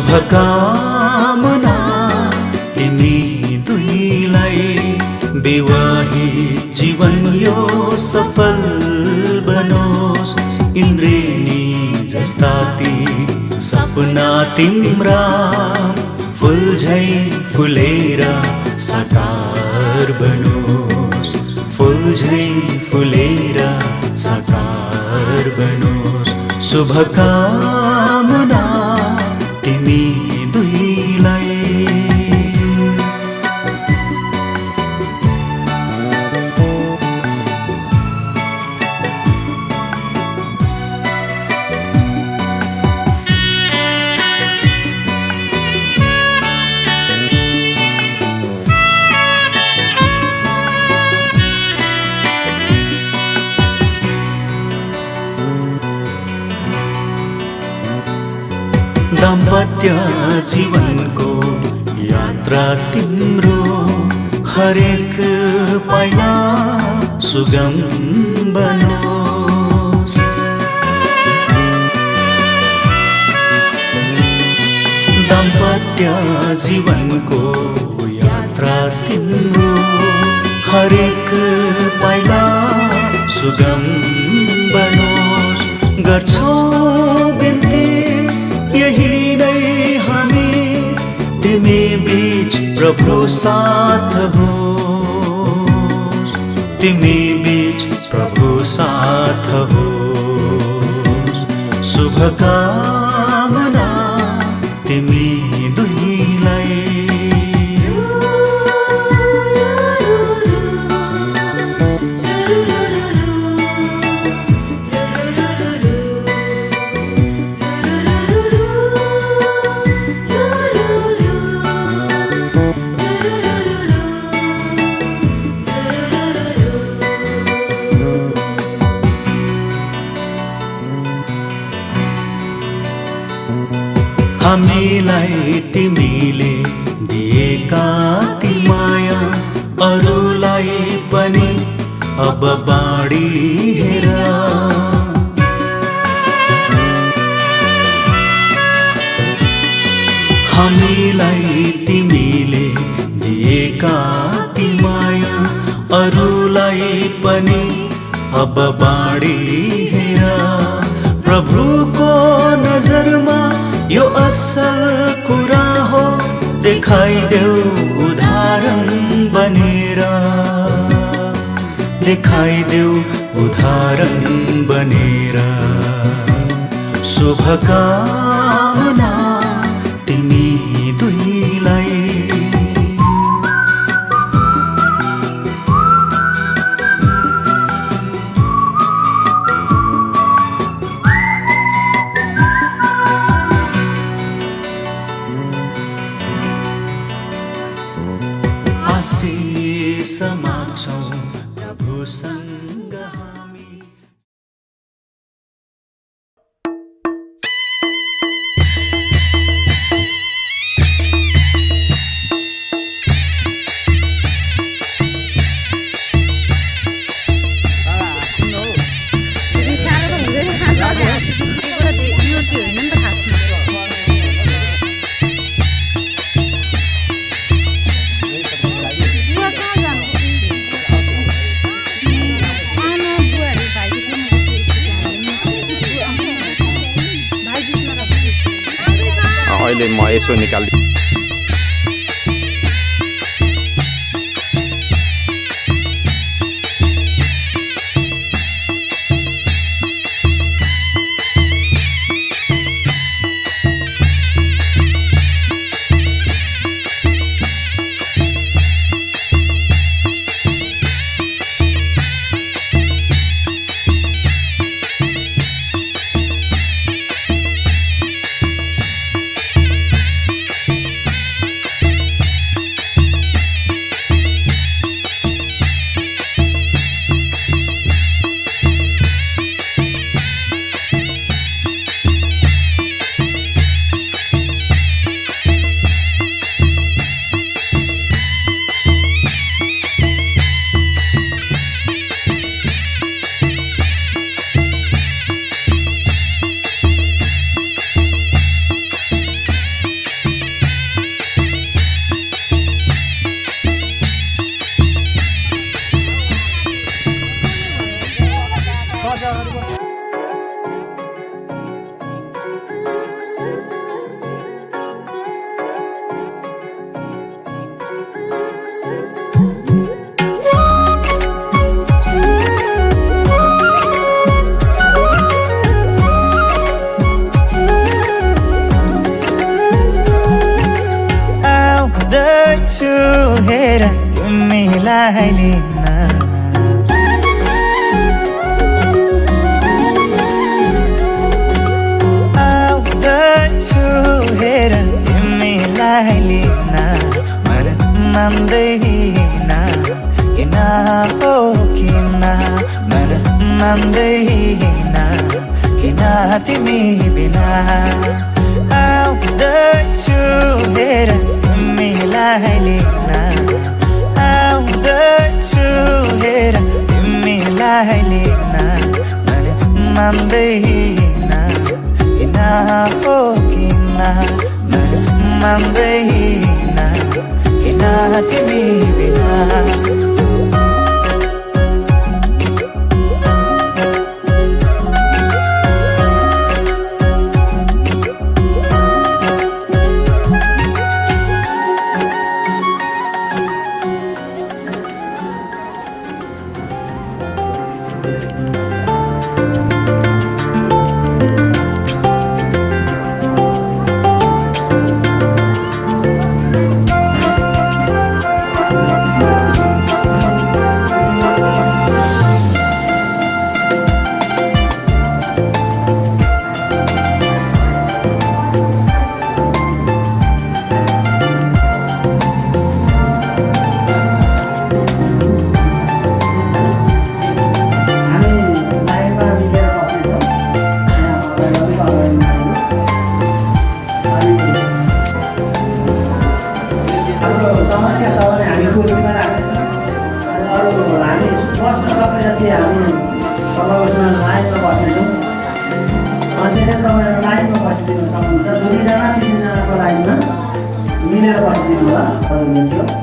शुभकामना तिमी दुईलाई, विवाहित जीवन यो सफल बनोस्। इन्द्रेणी जस्ता ती सपना तिम्रा, फुल झै फुलेर साकार बनोस्। फुल झै फुलेर साकार बनोस्। शुभकामना तिमी दुईलाई। दाम्पत्य जीवनको यात्रा तिम्रो, हरेक पाइला सुगम बनोस्। दाम्पत्य जीवनको यात्रा तिम्रो, हरेक पाइला सुगम बनोस्। गर्छौ बिन्ती यही नै हामी तिमी बीच प्रभु साथ होस्। तिमी बीच प्रभु साथ होस्। शुभकामना तिमी दुईलाई। हामीलाई तिमीले दिएका ती माया, अरूलाई पनि अब बाँडी हेर। हामीलाई तिमीले दिएका ती माया, अरूलाई पनि अब बाँडी हेर। प्रभुको नजरमा यो असल कुरा हो, देखाइदेऊ उदाहरण बनेर। देखाइदेऊ उदाहरण बनेर। शुभकामना तिमी दुईलाई। आशीष माग्छौं प्रभुसँग हामी। अहिले म यसो निकाल्दै मान्दैन किन तिमी बिना आउँदैछु हेर तिमीलाई लिन आउँदैछु हेर तिमीलाई लिन मन मान्दैन किन हो किन मन मान्दैन किन तिमी बिना मिलेर बसिदिनु होला हजुर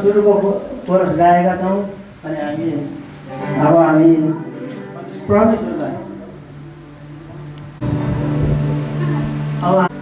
सुरुको कोरस गाएका छौँ अनि हामी परमेश्वरलाई अब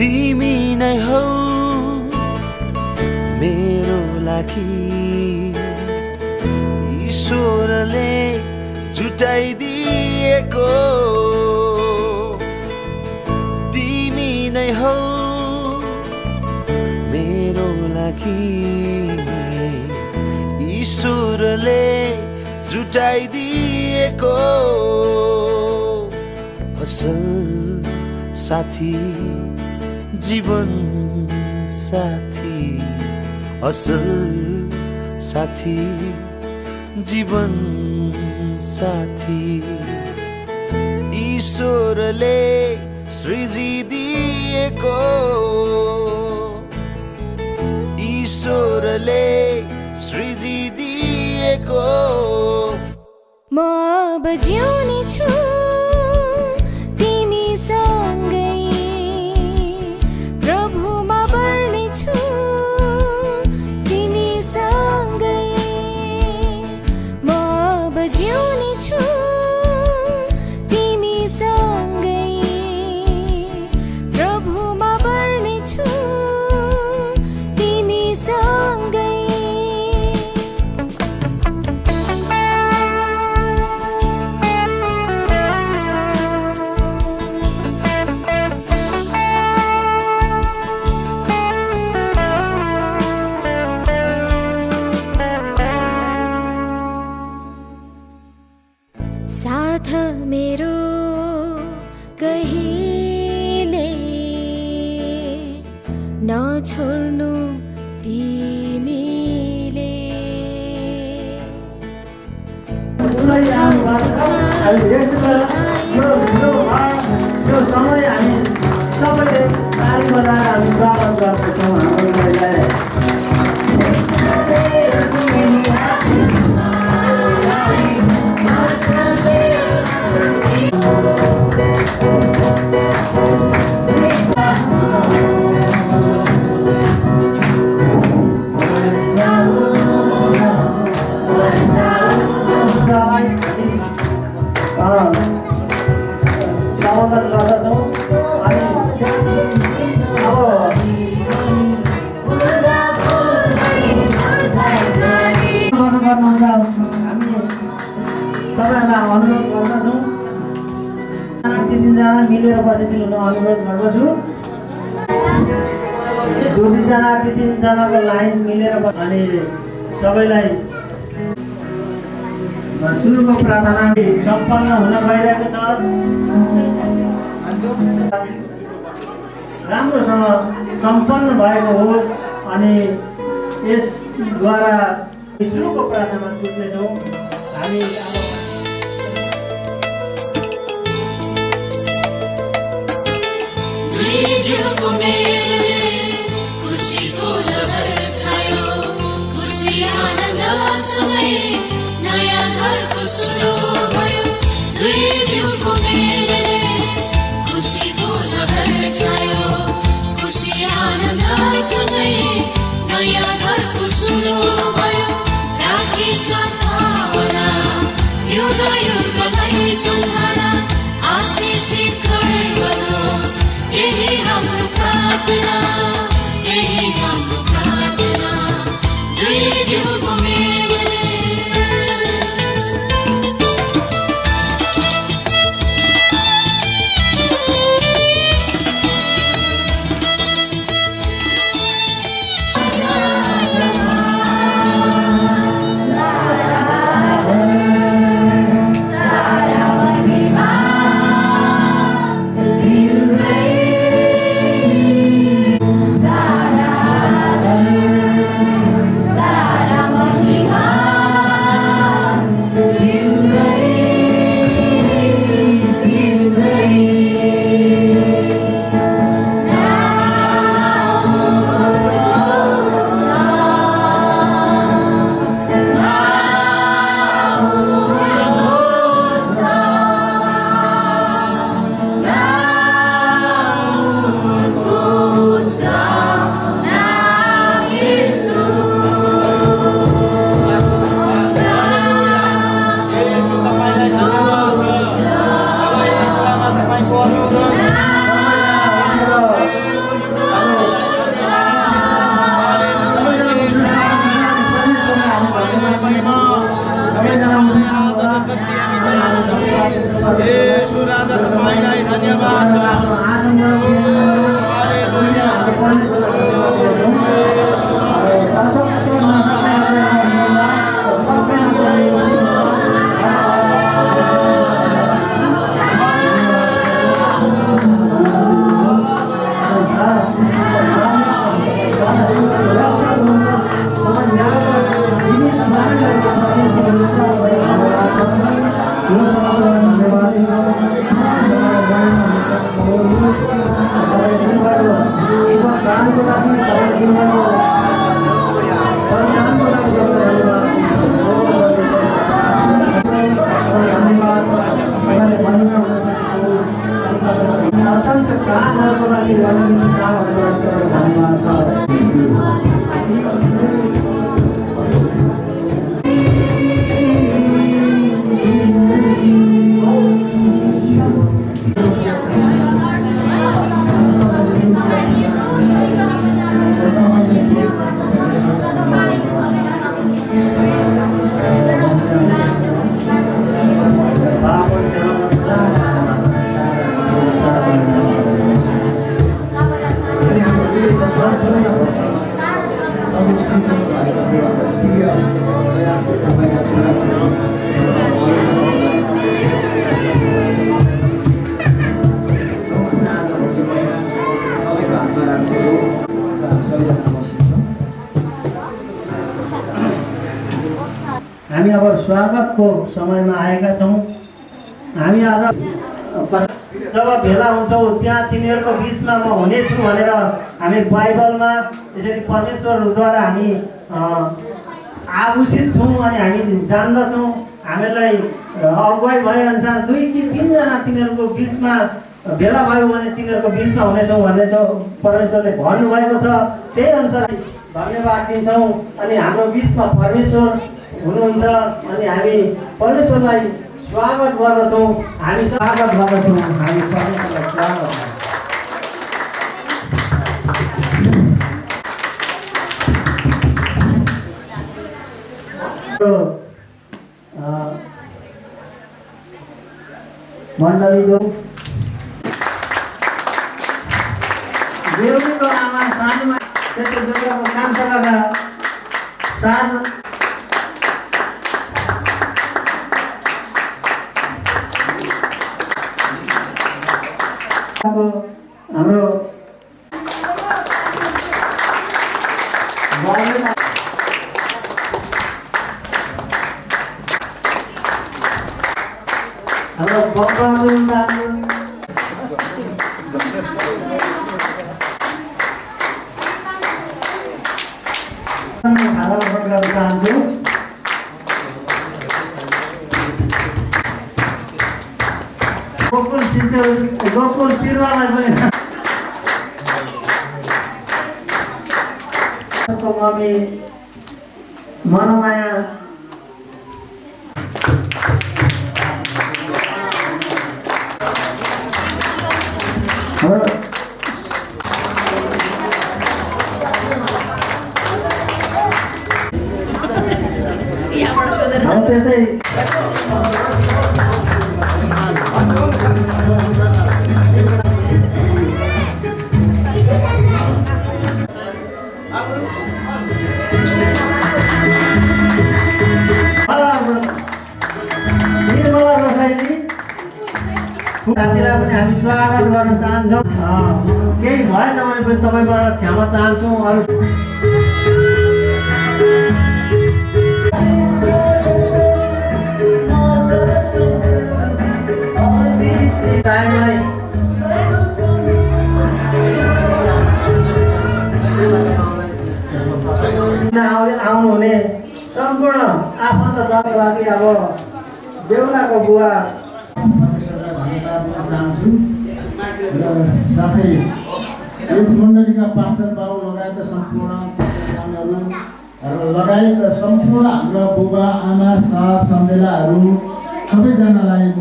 तिमी नै हौ मेरो लागि ईश्वरले जुटाइदिएको तिमी नै हौ मेरो लागि ईश्वरले जुटाइदिएको असल साथी जीवन साथी असल साथी जीवन साथी ईश्वरले सृजिदिएको ईश्वरले सृजिदिएको म अब जिउने छु तिमीसँगै प्रभुमा बढ्ने छु छोड्नु तिमीले यो समय हामी सबैले ताली बजाएर हामी स्वागत गर्दछौँ हाम्रो महिलालाई। सम्बोधन गर्दछौँ अनि अब गर्नुहुन्छ हामी तपाईँहरूलाई अनुरोध गर्दछौँ 2-3 जना मिलेर बसिदिनु हुन अनुरोध गर्दछु। 2-3 जनाको लाइन मिलेर अनि सबैलाई सुरुको प्रार्थना सम्पन्न हुन गइरहेको छ। राम्रोसँग सम्पन्न भएको होस् अनि यसद्वारा सुरुको प्रार्थनामा छुट्नेछौँ हामी। खुसीको लहर छायो, खुसी आनन्द सँगै नयाँ घरको सुरु भयो। दुई जिउको मेलले खुसीको लहर छायो, खुसी आनन्द सँगै नयाँ घरको सुरु भयो। राखी सद्भावना युगलाई सम्झना आशिषित घर बनोस्, यही हाम्रो प्रार्थना, यही हाम्रो प्रार्थना। दुई जिउको मेलले हामी अब स्वागतको समयमा आएका छौँ। हामी आज जब भेला हुन्छौँ त्यहाँ तिनीहरूको बिचमा म हुनेछु भनेर हामी बाइबलमा यसरी परमेश्वरद्वारा हामी आभूषित छौँ अनि हामी जान्दछौँ। हामीलाई अगुवाई भएअनुसार 2 कि 3 जना तिनीहरूको बिचमा भेला भयो भने तिनीहरूको बिचमा हुनेछौँ भन्ने परमेश्वरले भन्नुभएको छ। त्यही अनुसार धन्यवाद दिन्छौँ। अनि हाम्रो बिचमा परमेश्वर हुनुहुन्छ अनि हामी परमेश्वरलाई स्वागत गर्दछौँ। हामी स्वागत गर्दछौँ। हामी परमेश्वरलाई स्वागत मण्डलीको बेहुलीको आमा सानोमा त्यसै बेलुकाको काम सघाका साँझ हाम्रो चाहन्छु। गोकुल सिन्चेल गोकुल बिरुवालाई पनि मम्मी मनोमाया त्यस्तै साथीलाई पनि हामी स्वागत गर्न चाहन्छौँ। केही भएछ भने पनि तपाईँबाट क्षमा चाहन्छौँ। अरू टाइमलाई आउनुहुने सम्पूर्ण आफन्त जनवासी अब बेहुलाको बुवा धन्यवाद दिन चाहन्छु र साथै यस मण्डलीका पास्टर बाबु लगायत सम्पूर्ण र लगायत सम्पूर्ण हाम्रा बुबा आमा सर सम्झेलाहरू सबैजनालाई म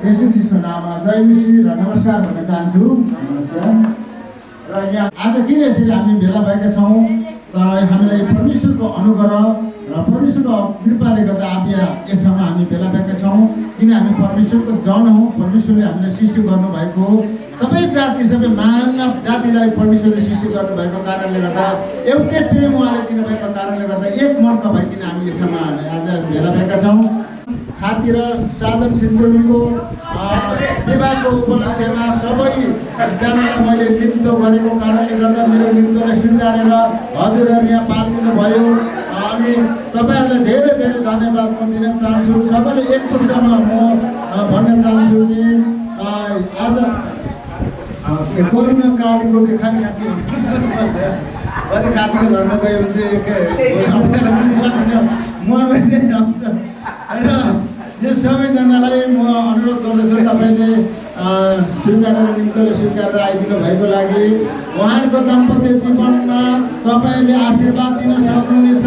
येशू ख्रीष्टको नाममा जय मसीह र नमस्कार भन्न चाहन्छु। नमस्कार। र यहाँ आज किन यसरी हामी भेला भएका छौँ तर हामीलाई परमेश्वरको अनुग्रह र परमेश्वरको कृपाले गर्दा हामी यस ठाउँमा हामी भेला भएका छौँ। किन हामी परमेश्वरको जन हौँ। परमेश्वरले हामीलाई सृष्टि गर्नुभएको सबै जाति सबै मानव जातिलाई परमेश्वरले सृष्टि गर्नुभएको कारणले गर्दा एउटै प्रेम उहाँले दिनुभएको कारणले गर्दा एक मनका भइकन हामी यस ठाउँमा हामी आज भेला भएका छौँ। खातिर साधन सिन्चोलीको विवाहको उपलक्ष्यमा सबैजनालाई मैले निम्तो गरेको कारणले गर्दा मेरो निम्तोलाई स्वीकारेर हजुरहरू यहाँ पालिदिनु भयो अनि तपाईँहरूलाई धेरै धेरै धन्यवाद म दिन चाहन्छु। सबैले एक पुष्टमा म भन्न चाहन्छु कि आज कोरोना कालको खाने खातिर अनि खातिर धर्म गयो भने र यो सबैजनालाई म अनुरोध गर्दछु तपाईँले स्वीकारेर निम्तोले स्वीकारेर आइदिनु भएको लागि उहाँहरूको दाम्पत्य जीवनमा तपाईँले आशीर्वाद दिन सक्नुहुनेछ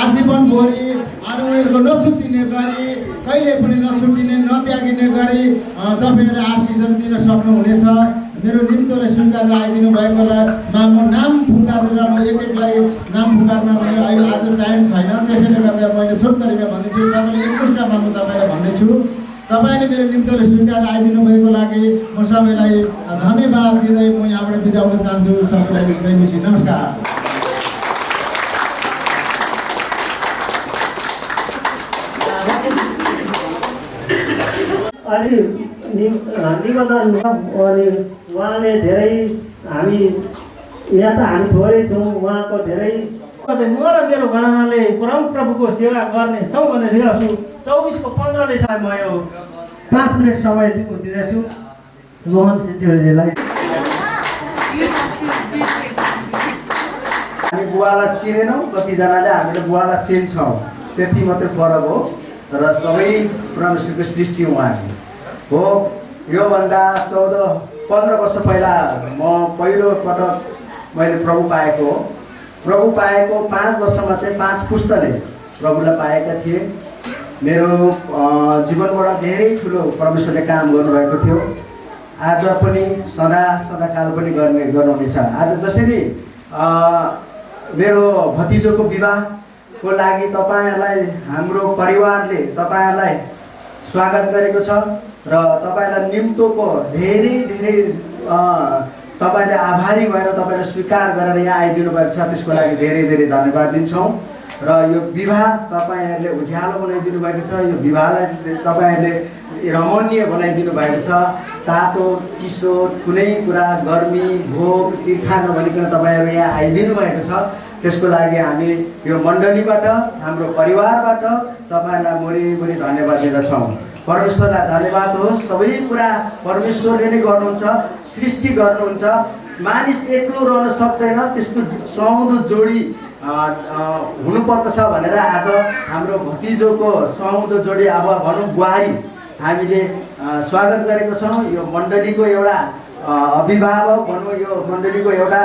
आजीवनभरि अनि उनीहरूको नछुट्टिने गरी कहिले पनि नछुट्टिने नत्यागिने गरी तपाईँले आशिषहरू दिन सक्नुहुनेछ। मेरो निम्तोलाई स्वीकारेर आइदिनु भएकोलाई म नाम पुकारेर म एक एकलाई नाम पुकार्न मैले अहिले आज टाइम छैन त्यसैले गर्दा मैले छोटकरीमा भन्दैछु। सबैले एकपृष्ठमा म तपाईँलाई भन्दैछु तपाईँले मेरो निम्तोलाई स्वीकारेर आइदिनु भएको लागि म सबैलाई धन्यवाद दिँदै म यहाँबाट बिदा हुन चाहन्छु। सबैलाई जय मसीह। नमस्कार। अनि निवेदन अनि उहाँले धेरै हामी यहाँ त हामी थोरै छौँ उहाँको धेरै म र मेरो घरानाले परमप्रभुको सेवा गर्नेछौँ भनेर छु। 24:15 साल म यो 5 मिनट समय दिँदैछु मोहन सिंहजीलाई। हामी बुवालाई चिनेनौँ, कतिजनाले हामीले बुवालाई चिन्छौँ, त्यति मात्रै फरक हो। तर सबै परमेश्वरको सृष्टि उहाँ हो। योभन्दा 14-15 वर्ष पहिला म पहिलोपटक मैले प्रभु पाएको हो। प्रभु पाएको 5 वर्षमा चाहिँ 5 पुस्ताले प्रभुलाई पाएका थिए। मेरो जीवनबाट धेरै ठुलो परमेश्वरले काम गर्नुभएको थियो। आज पनि सदाकाल पनि गर्नुहुनेछ। आज जसरी मेरो भतिजोको विवाहको लागि तपाईँहरूलाई हाम्रो परिवारले तपाईँहरूलाई स्वागत गरेको छ र तपाईँलाई निम्तोको धेरै तपाईँले आभारी भएर तपाईँले स्वीकार गरेर यहाँ आइदिनु भएको छ, त्यसको लागि धेरै धन्यवाद दिन्छौँ। र यो विवाह तपाईँहरूले उज्यालो बनाइदिनु भएको छ। यो विवाहलाई तपाईँहरूले रमणीय बनाइदिनु भएको छ। तातो चिसो कुनै कुरा गर्मी भोक तिर्खा नभनिकन तपाईँहरू यहाँ आइदिनु भएको छ। त्यसको लागि हामी यो मण्डलीबाट हाम्रो परिवारबाट तपाईँहरूलाई मुरी धन्यवाद दिँदछौँ। परमेश्वरलाई धन्यवाद होस्। सबै कुरा परमेश्वरले नै गर्नुहुन्छ, सृष्टि गर्नुहुन्छ। मानिस एक्लो रहन सक्दैन, त्यसको सुहाउँदो जोडी हुनुपर्दछ भनेर आज हाम्रो भतिजोको सुहाउँदो जोडी अब भनौँ बुहारी हामीले स्वागत गरेको छौँ। यो मण्डलीको एउटा अभिभावक भनौँ, यो मण्डलीको एउटा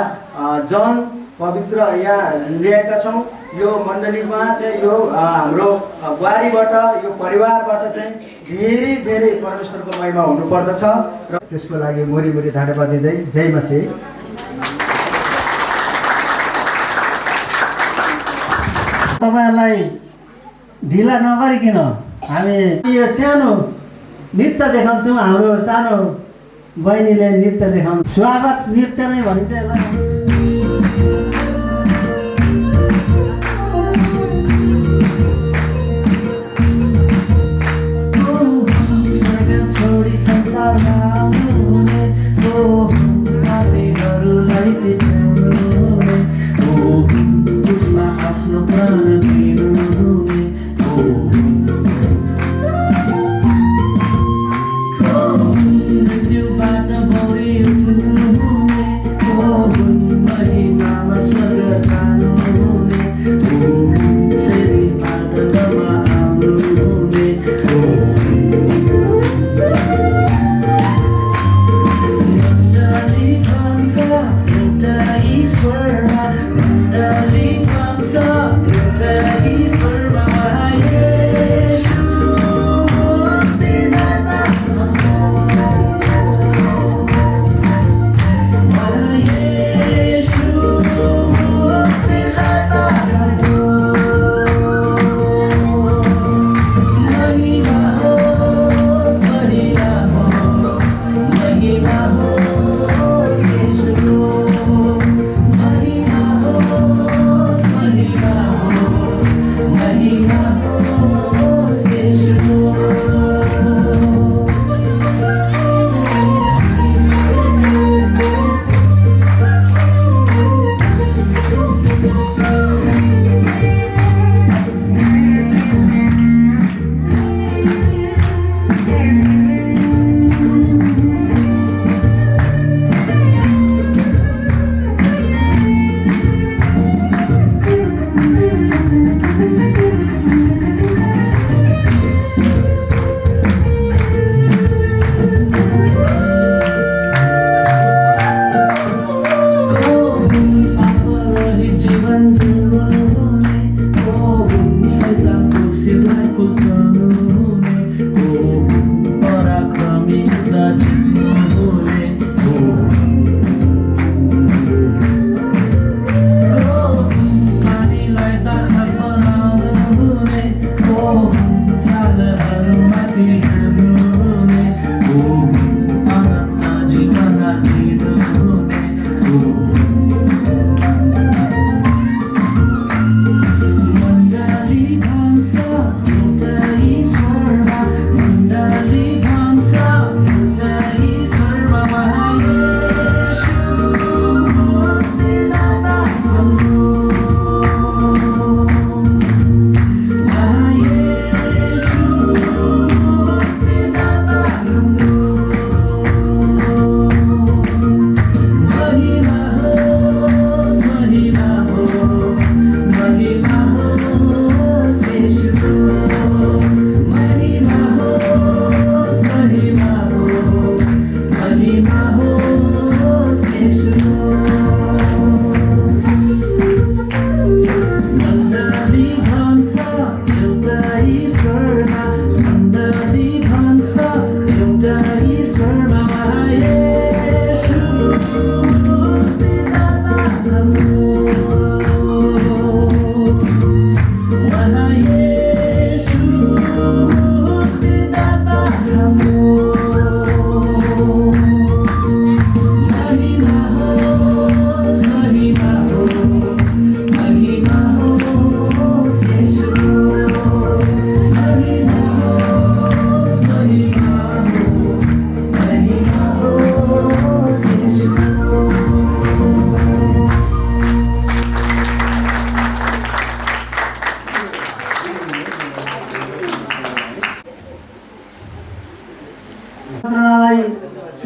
जन पवित्र यहाँ ल्याएका छौँ। यो मण्डलीमा चाहिँ यो हाम्रो बुहारीबाट यो परिवारबाट चाहिँ धेरै परमेश्वरको महिमा हुनुपर्दछ र त्यसको लागि मुरी धन्यवाद दिँदै जय मसीह। तपाईँहरूलाई ढिला नगरिकन हामी यो सानो नृत्य देखाउँछौँ। हाम्रो सानो बहिनीले नृत्य देखाउँ। स्वागत नृत्य नै भनिन्छ यसलाई।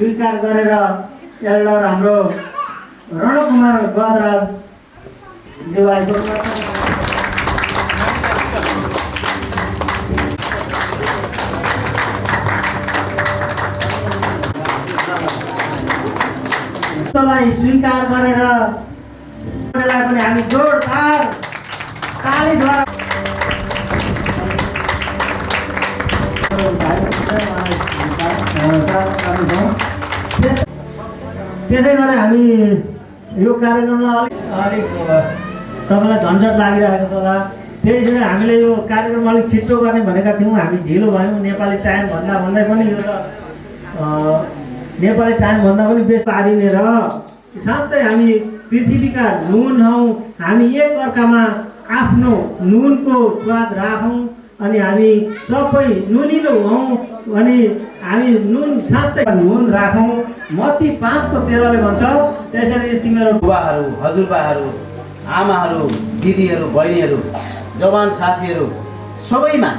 स्वीकार गरेर एल्डर हाम्रो रणकुमार गजराज ज्यू आइपुग्नु स्वीकार गरेर पनि हामी जोरदार तालीद्वारा त्यसै गरी हामी यो कार्यक्रमलाई अलिक तपाईँलाई झन्झट लागिरहेको छ होला। त्यसैले हामीले यो कार्यक्रम अलिक छिट्टो गर्ने भनेका थियौँ, हामी ढिलो भयौँ। नेपाली टाइम भन्दै पनि यो त नेपाली टाइम भन्दा पनि बेस पारिने र साँच्चै हामी पृथ्वीका नुन हौँ। हामी एक अर्कामा आफ्नो नुनको स्वाद राखौँ अनि हामी सबै नुनिलो हौँ अनि हामी नुन साँच्चै नुन राखौँ। मत्ती 5:13ले भन्छ, त्यसरी तिमीहरू बुवाहरू, हजुरबाहरू, आमाहरू, दिदीहरू, बहिनीहरू, जवान साथीहरू सबैमा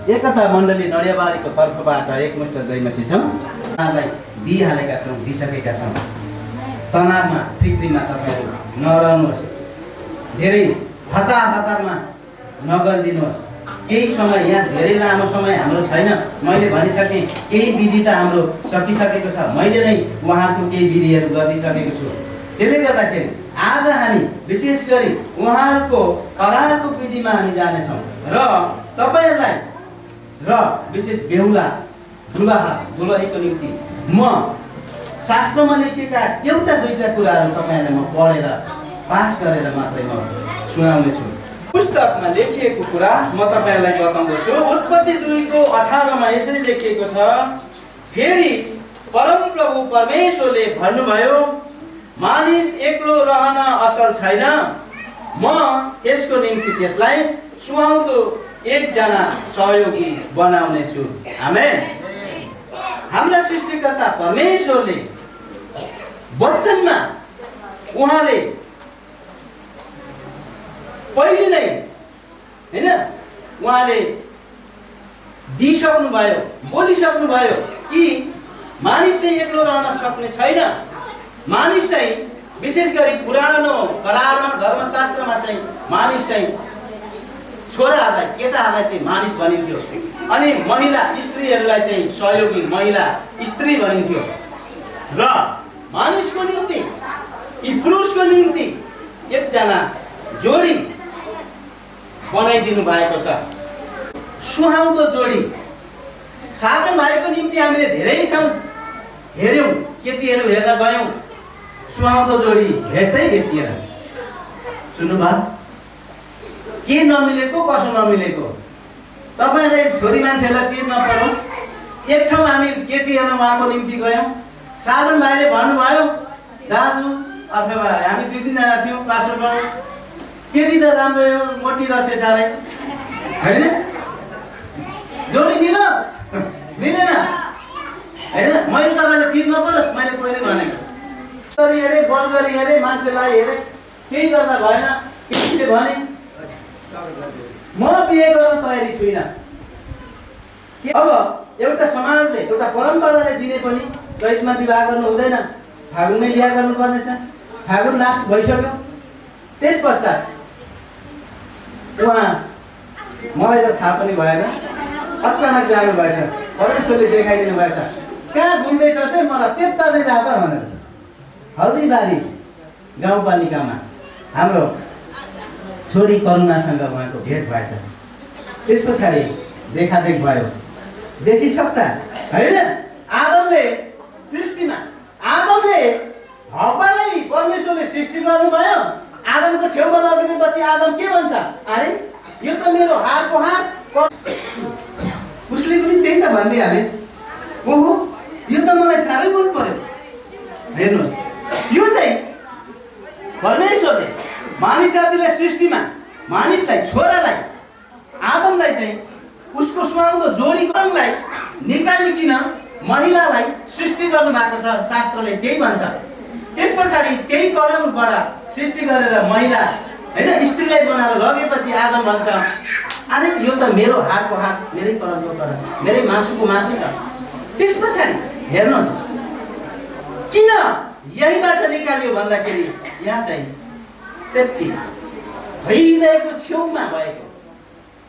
एकता मण्डली नडियाबारीको तर्फबाट एकमुष्ट जयमसी छौँ। उहाँलाई दिइहालेका छौँ, दिइसकेका छौँ। तनावमा फिक्रीमा तपाईँहरू नरहनुहोस्, धेरै हतारमा नगरिदिनुहोस्। केही समय, यहाँ धेरै लामो समय हाम्रो छैन। मैले भनिसकेँ केही विधि त हाम्रो सकिसकेको छ। मैले नै उहाँको केही विधिहरू गरिदिइसकेको छु। त्यसले गर्दाखेरि आज हामी विशेष गरी उहाँहरूको करारको विधिमा हामी जानेछौँ र तपाईँहरूलाई र विशेष बेहुला दुलहीको निम्ति म शास्त्रमा लेखिएका एउटा दुईटा कुराहरू तपाईँहरूलाई म पढेर पाठ गरेर मात्रै म सुनाउनेछु। पुस्तकमा लेखिएको कुरा म तपाईँहरूलाई बताउँदछु। उत्पत्ति 2:18मा यसरी लेखिएको छ, फेरि परमप्रभु परमेश्वरले भन्नुभयो, मानिस एक्लो रहन असल छैन, म त्यसको निम्ति त्यसलाई सुहाउँदो एकजना सहयोगी बनाउनेछु। आमेन। हाम्रा सृष्टिकर्ता परमेश्वरले वचनमा उहाँले पहिले नै हैन उहाँले दिइसक्नु भयो, बोलिसक्नु भयो कि मानिस चाहिँ एक्लो रहन सक्ने छैन। मानिस चाहिँ विशेष गरी पुरानो करारमा धर्मशास्त्रमा चाहिँ मानिस चाहिँ छोराहरूलाई, केटाहरूलाई चाहिँ मानिस भनिन्थ्यो अनि महिला स्त्रीहरूलाई चाहिँ सहयोगी महिला स्त्री भनिन्थ्यो। र मानिसको निम्ति यी पुरुषको निम्ति एकजना जोडी बनाइदिनु भएको छ, सुहाउँदो जोडी। साझा भएको निम्ति हामीले धेरै ठाउँ हेऱ्यौँ, केटीहरू हेर्न गयौँ, सुहाउँदो जोडी भेट्दै भेटिएन। सुन्नुभयो? के नमिलेको, कसो नमिलेको? तपाईँले छोरी मान्छेलाई पिर नपरोस्। एक ठाउँ हामी केटी हेर्न उहाँको निम्ति गयौँ, साधन भाइले भन्नुभयो, दाजु अथवा हामी 2-3 जना थियौँ, पास्टर बाबु, केटी त राम्रो हो, मोटी रहेछ साह्रै होइन, जोडी मिलेन होइन। मैले तपाईँलाई पिर नपरोस्, मैले पहिले भनेको। गरी हेरेँ, बल गरी हेरेँ, मान्छेलाई हेरेँ, केही गर्दा भएन। केटीले भने म बिहे गर्न तयारी छुइनँ। अब एउटा समाजले, एउटा परम्पराले दिने पनि चैतमा विवाह गर्नु हुँदैन, फागुनमै बिहा गर्नुपर्नेछ। फागुन लास्ट भइसक्यो। त्यस पश्चात उहाँ, मलाई त थाहा पनि भएन, अचानक जानुभएछ। परमेश्वरले देखाइदिनु भएछ, कहाँ घुम्दैछस् है, मलाई त्यता चाहिँ जाँदा भनेर। हल्दीबारी गाउँपालिकामा हाम्रो छोरी करुणासँग उहाँको भेट भएछ। त्यस पछाडि देखादेख भयो। देखिसक्दा होइन, आदमले सृष्टिमा, आदमले हव्वालाई परमेश्वरले सृष्टि गर्नुभयो। आदमको छेउमा लगिदिएपछि आदम के भन्छ, अरे यो त मेरो हातको हात। उसले पनि त्यही त भनिदिइहाले, ओहो यो त मलाई साह्रै मन पर्यो। हेर्नुहोस्, यो चाहिँ परमेश्वरले मानिस जातिलाई सृष्टिमा, मानिसलाई, छोरालाई, आदमलाई चाहिँ उसको सुहाउँदो जोडीलाई निकालिकन महिलालाई सृष्टि गर्नु भएको छ। शास्त्रले त्यही भन्छ। त्यस पछाडि त्यही कलमबाट सृष्टि गरेर महिला होइन स्त्रीलाई बनाएर लगेपछि आदम भन्छ, अरे यो त मेरो हातको हात, मेरै कलमको कलम, मेरै मासुको मासु छ। त्यस पछाडि हेर्नुहोस् किन यहीबाट निकाल्यो भन्दाखेरि यहाँ चाहिँ सेफ्टी हृदयको छेउमा भएको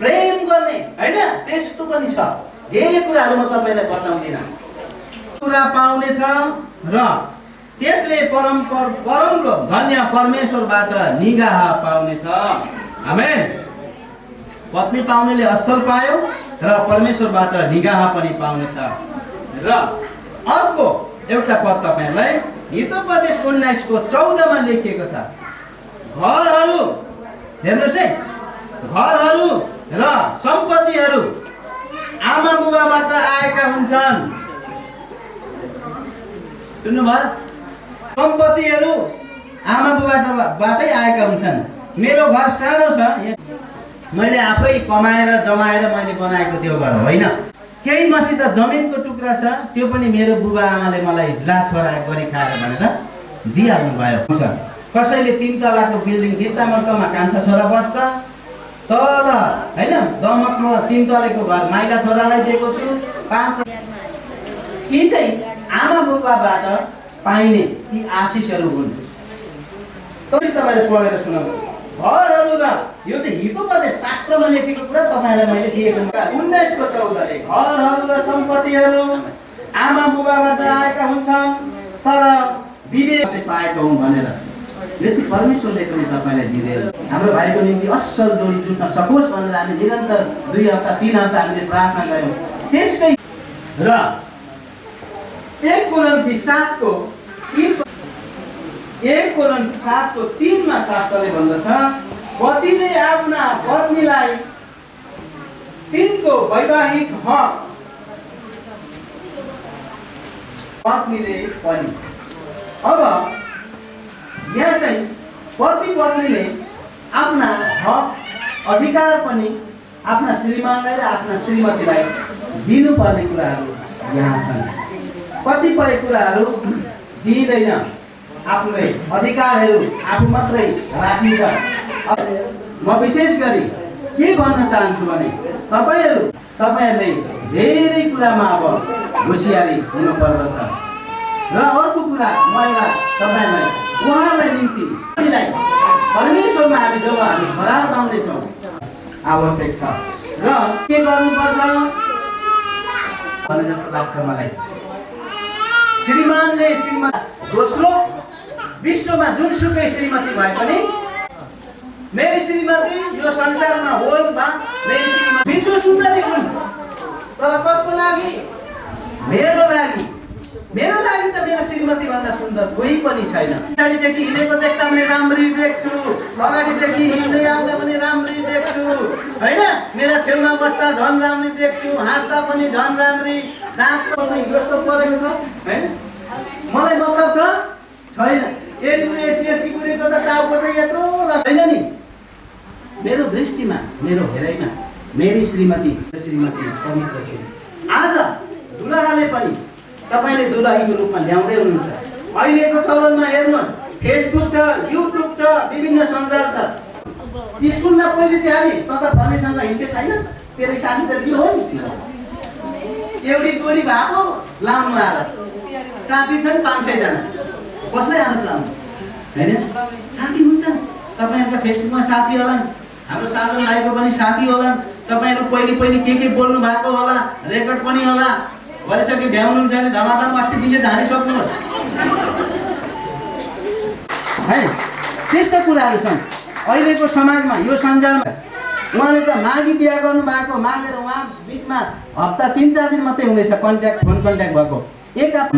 प्रेम गर्ने होइन त्यस्तो पनि छ। धेरै कुराहरू म तपाईँलाई बताउँदिनँ। कुरा पाउनेछ र त्यसले परमको धन्य परमेश्वरबाट निगाह पाउनेछ। आमेन। पत्नी पाउनेले असल पायो र परमेश्वरबाट निगाह पनि पाउनेछ। र अर्को एउटा पद तपाईँहरूलाई हितोपदेश 19:14 लेखिएको छ। घरहरू हेर्नुहोस् है, घरहरू र सम्पत्तिहरू आमा बुबाबाट आएका हुन्छन्। सुन्नुभयो? सम्पत्तिहरू आमा बुबाबाटै आएका हुन्छन्। मेरो घर सानो छ, मैले आफै कमाएर जमाएर मैले बनाएको त्यो घर होइन। केही मसित जमिनको टुक्रा छ, त्यो पनि मेरो बुबा आमाले मलाई ला छोरा गरी खाएर भनेर दिइहाल्नु भयो। कसैले 3 तलाको बिल्डिङ गिर्तामर्कमा कान्छा छोरा बस्छ, तल होइन दमकमा 3 तलेको घर माइला छोरालाई दिएको छु। 5 यी चाहिँ आमा बुबाबाट पाइने यी आशिषहरू हुन्। तपाईँले पढेर सुनाउनु। घरहरू र यो चाहिँ हितोपदेश शास्त्रमा लेखेको कुरा तपाईँलाई मैले दिएको 19:14 घरहरू र सम्पत्तिहरू आमा बुबाबाट आएका हुन्छन् तर विवेक पाएको हुँ भनेर यो चाहिँ परमेश्वरले पनि तपाईँलाई दिँदैन। हाम्रो भाइको निम्ति असल जोडी जुट्न सकोस् भनेर हामी निरन्तर 2 हप्ता 3 हप्ता हामीले प्रार्थना गऱ्यौँ। त्यसकै र 1 कोरिन्थी 7:3 मा शास्त्रले भन्दछ पतिले आफ्ना पत्नीलाई तिनको वैवाहिक हक पत्नीले पनि। अब यहाँ चाहिँ पति पत्नीले आफ्ना हक अधिकार पनि आफ्ना श्रीमानलाई र आफ्ना श्रीमतीलाई दिनुपर्ने कुराहरू यहाँ छन्। कतिपय कुराहरू दिइँदैन, आफूले अधिकारहरू आफू मात्रै राखिन्छ। म विशेष गरी के भन्न चाहन्छु भने तपाईँहरूले धेरै कुरामा अब होसियारी हुनुपर्दछ। र अर्को कुरा म एउटा तपाईँलाई उहाँलाई निम्ति परमेश्वरमा हामी जब हामी खराब पाउँदैछौँ आवश्यक छ र के गर्नुपर्छ भन्ने जस्तो लाग्छ मलाई। श्रीमानले दोस्रो विश्वमा जुनसुकै श्रीमती भए पनि मेरी श्रीमती यो संसारमा होलमा मेरी श्रीमती विश्व सुन्दरी हुन् तर कसको लागि? मेरो लागि त मेरो श्रीमती भन्दा सुन्दर कोही पनि छैन। पछाडिदेखि हिँडेको देख्दा पनि राम्री देख्छु, अगाडिदेखि हिँड्दै आउँदा पनि राम्री देख्छु होइन। मेरा छेउमा बस्दा झन् राम्री देख्छु, हाँस्दा पनि झन् राम्री, दाँतको चाहिँ यस्तो परेको छ होइन। मलाई मतलब छैन। एसकी कुरेको त टाउको चाहिँ यत्रो छैन नि। मेरो दृष्टिमा मेरो हेराइमा मेरी श्रीमती पवित्र छिन्। आज दुलहाले पनि तपाईँले दुलहीको रूपमा ल्याउँदै हुनुहुन्छ। अहिलेको चलनमा हेर्नुहोस्, फेसबुक छ, युट्युब छ, विभिन्न सञ्जाल छ। स्कुलमा पहिले चाहिँ हामी त भन्नेसँग हिँड्छ छैन, तेरो साथी त के हो नि, एउटी गोडी भएको लाउनु आएर साथी छन् 500 जना, कसलाई आरोप लाउनु होइन? साथी हुन्छन् तपाईँहरूका फेसबुकमा साथी होलान्, हाम्रो साजन भाइको पनि साथी होलान्। तपाईँहरू पहिले के बोल्नु भएको होला, रेकर्ड पनि होला। गरिसके भ्याउनुहुन्छ भने धमाधम अस्ति दिनले धानिसक्नुहोस् है। त्यस्तो कुराहरू छन् अहिलेको समाजमा, यो सञ्जालमा। उहाँले त मागी बिहा गर्नु भएको, मागेर उहाँ बिचमा हप्ता 3-4 दिन मात्रै हुँदैछ फोन कन्ट्याक्ट भएको। एक आप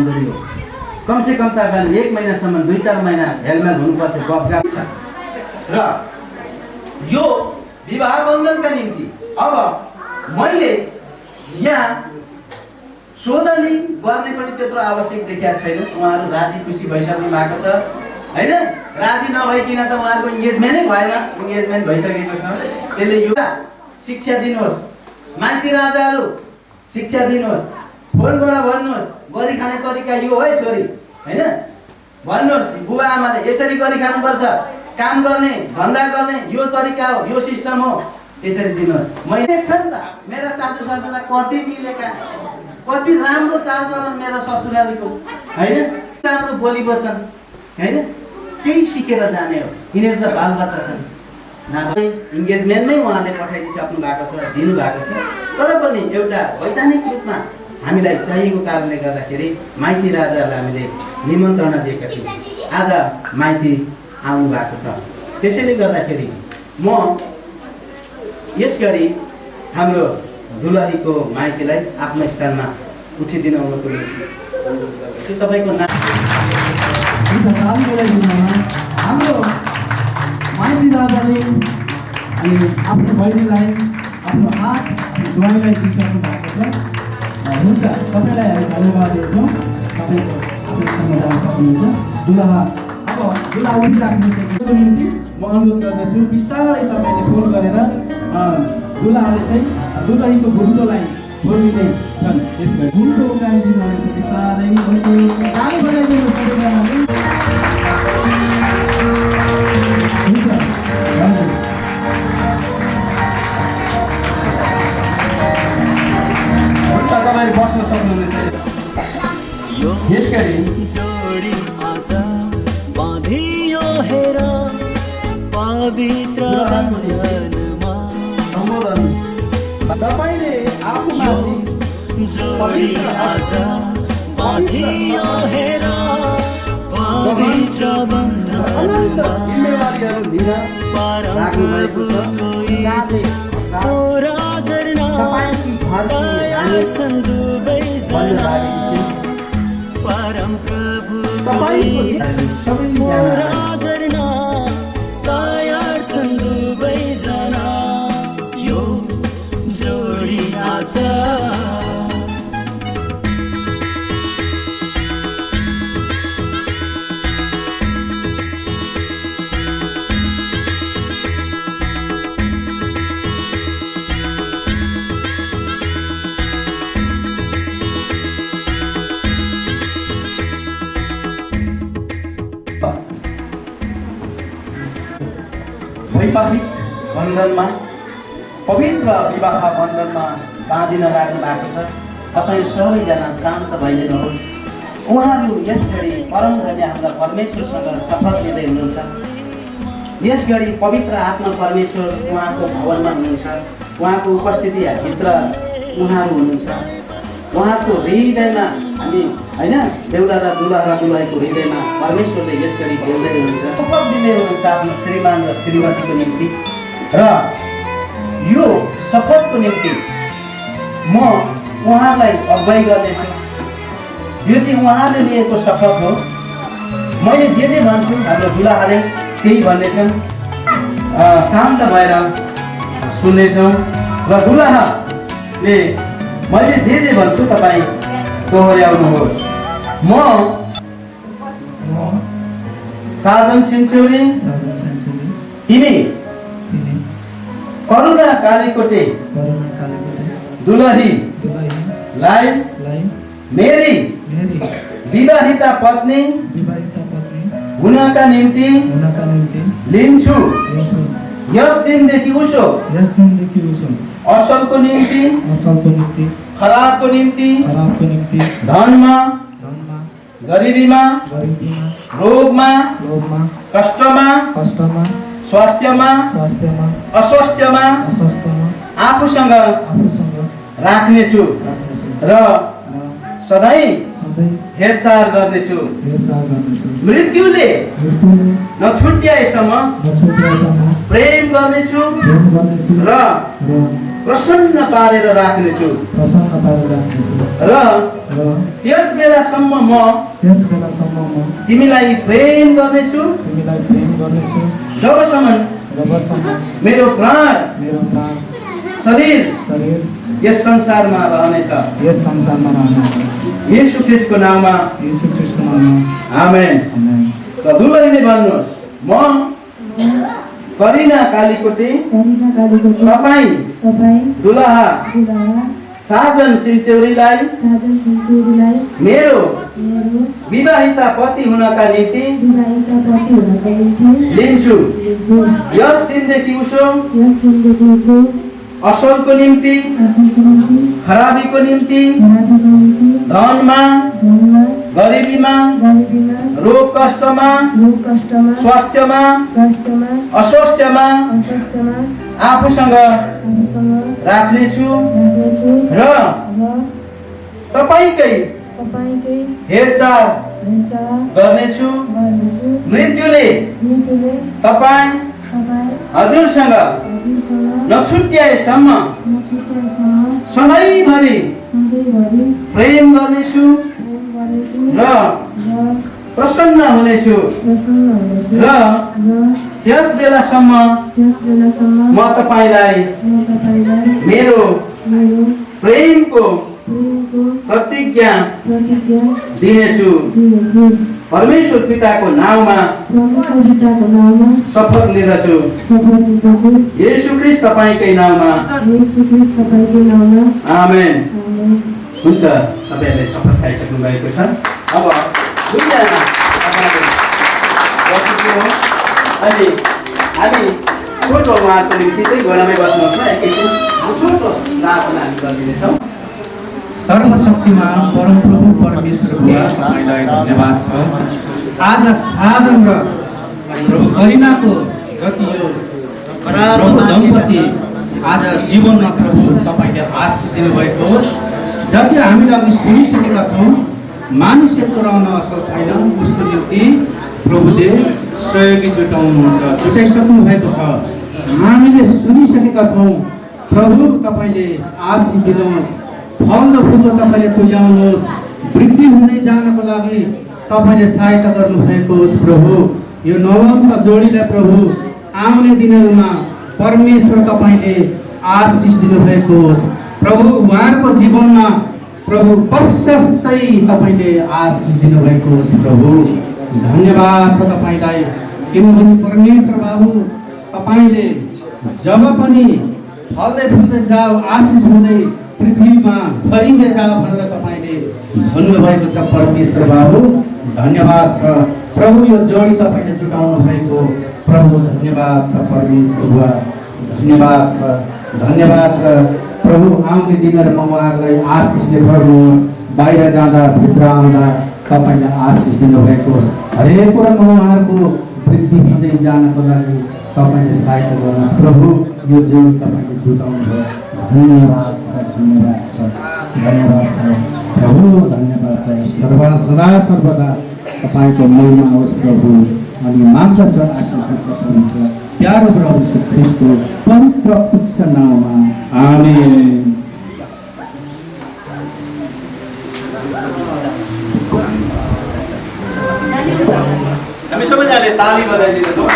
कमसेकम तपाईँले 1 महिनासम्म 2-4 महिना हेलमेल हुनुपर्थ्यो गफ छ। र यो विवाह बन्धनका निम्ति अब मैले यहाँ सोधनी गर्ने पनि त्यत्रो आवश्यक देखिएको छैन। उहाँहरू राजी खुसी भइसक्नु भएको छ होइन। राजी नभइकन त उहाँहरूको इङ्गेजमेन्टै भएन, इङ्गेजमेन्ट भइसकेको छ। त्यसले यो शिक्षा दिनुहोस्, माइती राजाहरू शिक्षा दिनुहोस्, फोनबाट भन्नुहोस् गरी खाने तरिका यो है छोरी होइन। भन्नुहोस् बुबा आमाले यसरी गरी खानुपर्छ, काम गर्ने धन्दा गर्ने यो तरिका हो, यो सिस्टम हो, त्यसरी दिनुहोस्। मैले देख्छ नि त मेरा सासू ससुरा कति मिलेका कति राम्रो चालचलन मेरो ससुरालीको होइन, राम्रो बोली वचन होइन, त्यही सिकेर जाने हो। यिनीहरू त बालबच्चा छन्, इङ्गेजमेन्टमै उहाँले पठाइदिइसक्नु भएको छ, दिनुभएको छ। तर पनि एउटा वैधानिक रूपमा हामीलाई चाहिएको कारणले गर्दाखेरि माइती राजालाई हामीले निमन्त्रणा दिएका थियौँ। आज माइती आउनु भएको छ। त्यसैले गर्दाखेरि म यस गरी हाम्रो दुलहीको माइतीलाई आफ्नो स्थानमा उठिदिनुको निम्ति तपाईँको नाम हाम्रो माइती दादाले अनि आफ्नो बहिनीलाई आफ्नो हात ज्वाइँलाई दिइसक्नु भएको छ। हुन्छ, तपाईँलाई हामी धन्यवाद दिन्छौँ। तपाईँको आफ्नो स्थानमा जान सक्नुहुन्छ। दुलहा अब दुलहा उठिराख्नुको निम्ति म अनुरोध गर्दछु, बिस्तारै तपाईँले फोन गरेर दुलहाले चाहिँ दुलहीको घुम्टोलाई बोलिँदै छन्। त्यसमा घुम्टो उकाइदिनु भएको बिस्तारै गाडी बनाइदिनु सबैजनाले। हुन्छ, तपाईँले बस्न सक्नुहुनेछ। यस गरी जोडी आज बाँधियो हेर पवित्र बन्धनमा, सम्बोधन तपाईँले आफूमाथि जोडी आज बाँधियो हेर पवित्र बन्धनमा, जिम्मेवारीहरू लिन लाग्नु भएको छ। साथै पूरा गर्न तपाईँकी घरकी तयार छन् दुवैजना, परम प्रभु पूरा गर्न तयार छन् दुवैजना, यो जोडी आज वैवाहिक बन्धनमा, पवित्र विवाह बन्धनमा बाँधिन लाग्नु भएको छ। तपाईँ सबैजना शान्त भइदिनुहोस्। उहाँहरू यस घडी परम धन्य हाम्रा परमेश्वरसँग शपथ लिँदै हुनुहुन्छ। यस घडी पवित्र आत्मा परमेश्वर उहाँको भवनमा हुनुहुन्छ। उहाँको उपस्थितिभित्र उहाँहरू हुनुहुन्छ। उहाँको हृदयमा हामी होइन, बेहुला र दुलहीको हृदयमा परमेश्वरले यस गरी बोल्दै हुनुहुन्छ, शपथ दिँदै हुनुहुन्छ आफ्नो श्रीमान र श्रीमतीको निम्ति। र यो शपथको निम्ति म उहाँलाई अगुवाई गर्नेछु। यो चाहिँ उहाँले लिएको शपथ हो। मैले जे भन्छु हाम्रो दुलहाले त्यही भन्नेछन्। शान्त भएर सुन्नेछौँ र दुलहाले मैले जे भन्छु तपाईँ दोहोऱ्याउनुहोस्। म साजन सिन्चौरी तिमी करुणा कालीकोटे दुलहीलाई मेरी विवाहिता पत्नी हुनका निम्ति लिन्छु। यस दिनदेखि उसो असलको निम्ति खराबको निम्ति धनमा गरिबीमा रोगमा कष्टमा स्वास्थ्यमा अस्वास्थ्यमा आफूसँग राख्नेछु र सधैँ हेरचाह गर्नेछु। मृत्युले नछुट्याएसम्म प्रेम गर्नेछु र प्रसन्न पारेर राख्नेछु र त्यस बेलासम्म म तिमीलाई प्रेम गर्नेछु जबसम्म मेरो प्राण शरीर यस संसारमा रहनेछ। येशू ख्रीष्टको नाममा आमेन। र दुलहीले भन्नुहोस्, म करिना कालीकोटे तपाईँ दुलहा साजन सिन्चौरीलाई मेरो विवाहिता पति हुनका निम्ति लिन्छु। यस दिनदेखि उसो असलको निम्ति खराबीको निम्ति धनमा गरिबीमा रोग कष्टमा स्वास्थ्यमा अस्वास्थ्यमा आफूसँग राख्नेछु र तपाईकै हेरचाह गर्नेछु। मृत्युले तपाईँ हजुरसँग नछुट्याएसम्म सधैँभरि प्रेम गर्नेछु र प्रसन्न हुनेछु र त्यस बेलासम्म म तपाईलाई मेरो प्रेमको प्रतिज्ञा दिनेछु। परमेश्वर पिताको नाममा शपथ लिँदछु। येशू ख्रीष्ट तपाईकै नाममा आमेन। हुन्छ, तपाईहरुले शपथ खाइसक्नु भएको छ। अब दुईजना अनि हामी छोटो उहाँको निम्ति चाहिँ घोडामै बस्नुहोस् न, एकैछिन छोटो प्रार्थना हामी गरिदिनेछौँ। सर्वशक्तिमान परमप्रभु परमेश्वर बुवा, तपाईँलाई धन्यवाद छ। आज साधन र प्रभु करिनाको जति यो प्रभु दम्पति आज जीवनमा प्रभु तपाईँले आशिष दिनुभएको होस्। जति हामीले अघि सुनिसकेका छौँ, मानिसहरूको रहन असल छैन, उसको निम्ति प्रभुले सहयोगी जुटाउनुहुन्छ, जुटाइसक्नु भएको छ। हामीले सुनिसकेका छौँ, प्रभु तपाईँले आशिष दिनुहोस्, फल र फुल तपाईँले तुल्याउनुहोस्, वृद्धि हुँदै जानको लागि तपाईँले सहायता गर्नुभएको होस्। प्रभु यो नवौँका जोडीलाई प्रभु आउने दिनहरूमा परमेश्वर तपाईँले आशिष दिनुभएको होस्। प्रभु उहाँहरूको जीवनमा प्रभु प्रशस्तै तपाईँले आशिष दिनुभएको होस्। प्रभु धन्यवाद छ तपाईँलाई, किनभने परमेश्वर बाबु तपाईँले जब पनि फल्दै फुल्दै जाऊ, आशिष हुँदै पृथ्वीमा फरिँदै जाऊ भनेर तपाईँले भन्नुभएको छ। परमेश्वर बाबु धन्यवाद छ। प्रभु यो जोडी तपाईँले जुटाउनु भएको प्रभु धन्यवाद छ। परमेश्वर बुवा धन्यवाद छ, धन्यवाद छ। प्रभु आउने दिनहरूमा उहाँहरूलाई आशिषले भर्नुहोस्, बाहिर जाँदा भित्र आउँदा तपाईँले आशिष दिनुभएको होस्। हरेक कुरामा उहाँहरूको वृद्धि हुँदै जानको लागि तपाईँले सहायता गर्नुहोस्। प्रभु यो जोडी तपाईँले जुटाउनु भयो, धन्यवाद छ, धन्यवाद छ, धन्यवाद छ प्रभु, धन्यवाद छ। सदा सर्वदा तपाईँको महिमा होस् प्रभु। अनि मान्छस आशिष प्यारो प्रभु यीशु ख्रीष्टको पवित्र उच्च नाममा आमेन। हामी सबैजनाले ताली बजाइदिन्छौँ।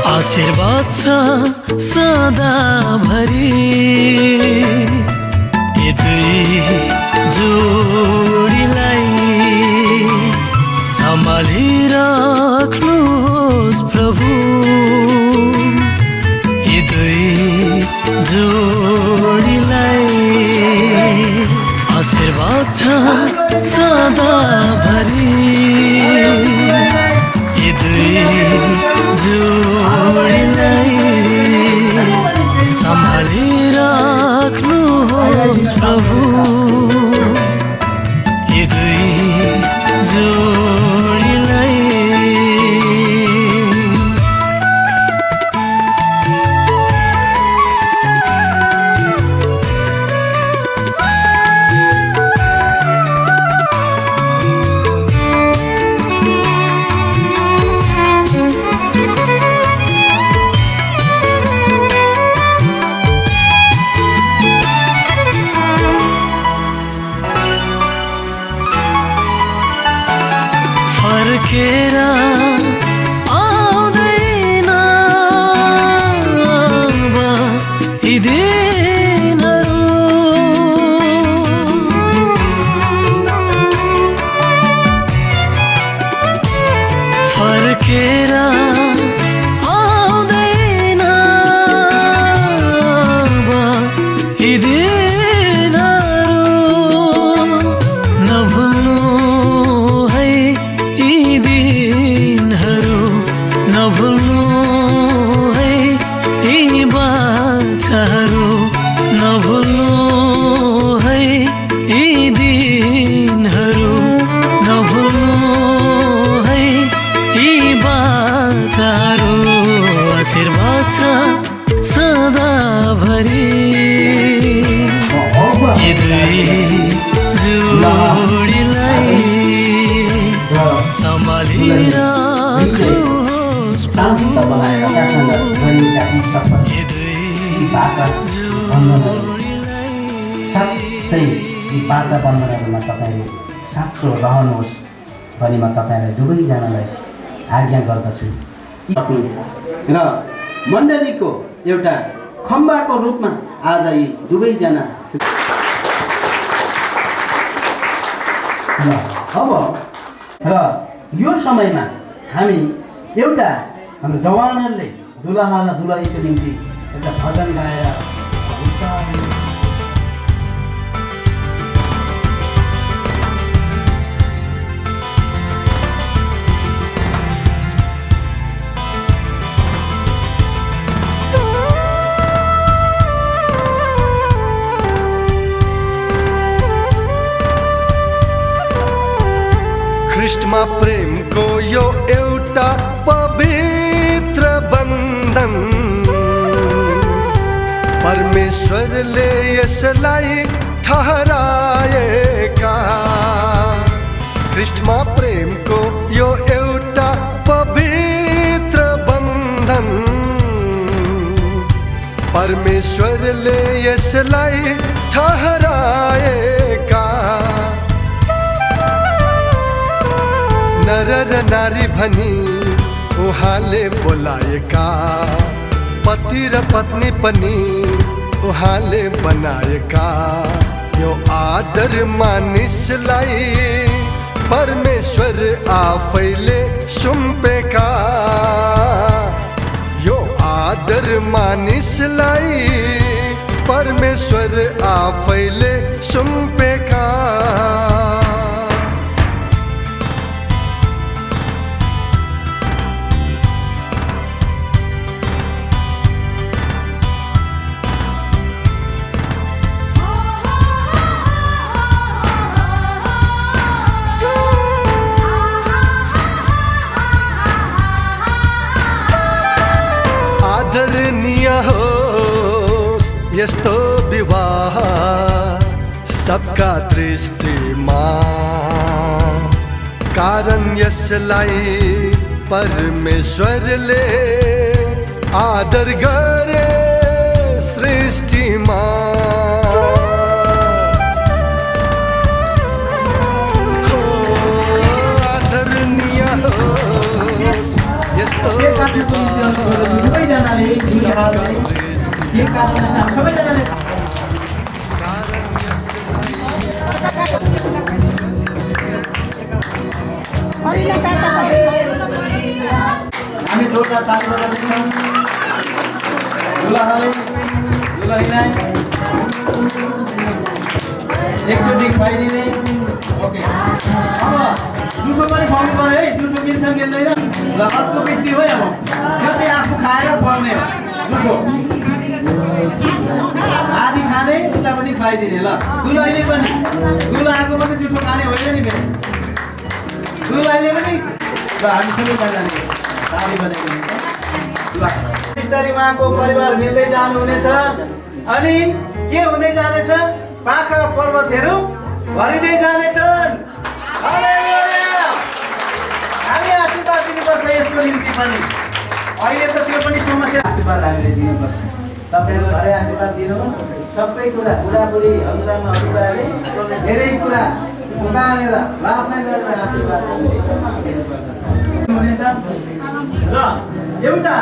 आशीर्वाद छ सदाभरि यी दुई जोडीलाई सम्हालिराख्नुहोस् प्रभु। यी दुई जोडीलाई आशीर्वाद छ सदाभरि यी दुई जोडीलाई सम्हालिराख्नुहोस् प्रभु। यी दुई जोडीलाई फर्केर आउँदैन यी दिनहरू, फर्केर आउँदैन यी गरी यी दुई जोडीलाई सम्हालिराखोस् शान्त बनाएर त्यहाँसँग गरिएका यी शपथ यी दुई यी बाचा बन्धनहरू साँच्चै यी बाचा बन्धनहरूमा तपाईँले साँचो रहनुहोस् भनी म तपाईँलाई दुवैजनालाई आज्ञा गर्दछु र मण्डलीको एउटा खम्बाको रूपमा आज यी दुवैजना अब र यो समयमा हामी एउटा हाम्रो जवानहरूले दुलहा र दुलहीको निम्ति एउटा भजन गाएर ख्रिस्टमा प्रेमको यो एउटा पवित्र बन्धन परमेश्वरले यसलाई ठहराएका ख्रिस्टमा प्रेमको यो एउटा पवित्र बन्धन परमेश्वरले यसलाई ठहराएका नर र नारी भनी उहाँले बोलाएका पति र पत्नी पनि उहाँले बनाएका यो आदर मानिसलाई परमेश्वर आफैले सुम्पेका यो आदर मानिसलाई परमेश्वर आफैले सुम्पेका आदरणीय होस् यस्तो विवाह सबका दृष्टिमा कारण यसलाई परमेश्वरले आदर गरे सृष्टिमा आदरणीय होस् यस्तो दुवैजनाले सबैजनाले हामी जोडदार ताली बजाउँदैछौँ दुलहाले दुलहीलाई एकचोटि खुवाइदिने ओके अब जुठो पनि खुवाउनु पऱ्यो है जुठो मिल्छ मिल्दैन ल अर्को किस्ती हो अब यो चाहिँ आफू खाएर पर्ने हो जुठो आधी खाने उता पनि खुवाइदिने ल दुलहीले पनि दुलहाको मात्रै जुठो खाने होइन नि फेरि दुलहीले पनि ल हामी सबैजनाले ताली बजाइदिने ल बिस्तारै उहाँको परिवार मिल्दै जानुहुनेछ अनि के हुँदै जानेछ पाखा पर्वतहरू भरिँदै जानेछन् हामी आशीर्वाद दिनुपर्छ यसको निम्ति पनि अहिले त त्यो पनि समस्या आशीर्वाद हामीले दिनुपर्छ तपाईँहरू घरै आशीर्वाद दिनुहोस् सबै कुरा बुढाबुढी हजुरआमा हजुरबाले धेरै कुरा उकालेर प्रार्थना गरेर आशीर्वाद दिनुपर्छ र एउटा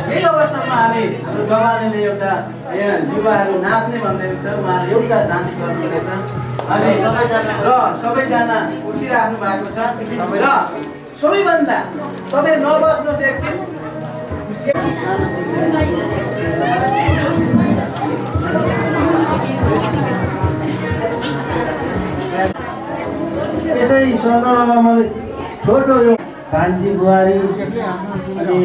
यही अवसरमा हामी हाम्रो जवानले एउटा यहाँ युवाहरू नाच्ने भन्दै हुन्छ उहाँले एउटा डान्स गर्नुहुनेछ अनि सबैजना उठिराख्नु भएको छ र सबैभन्दा तपाईँ नबस्नुहोस् एकछिन यसै सन्दर्भमा मैले छोटो यो कान्छी बुहारी अनि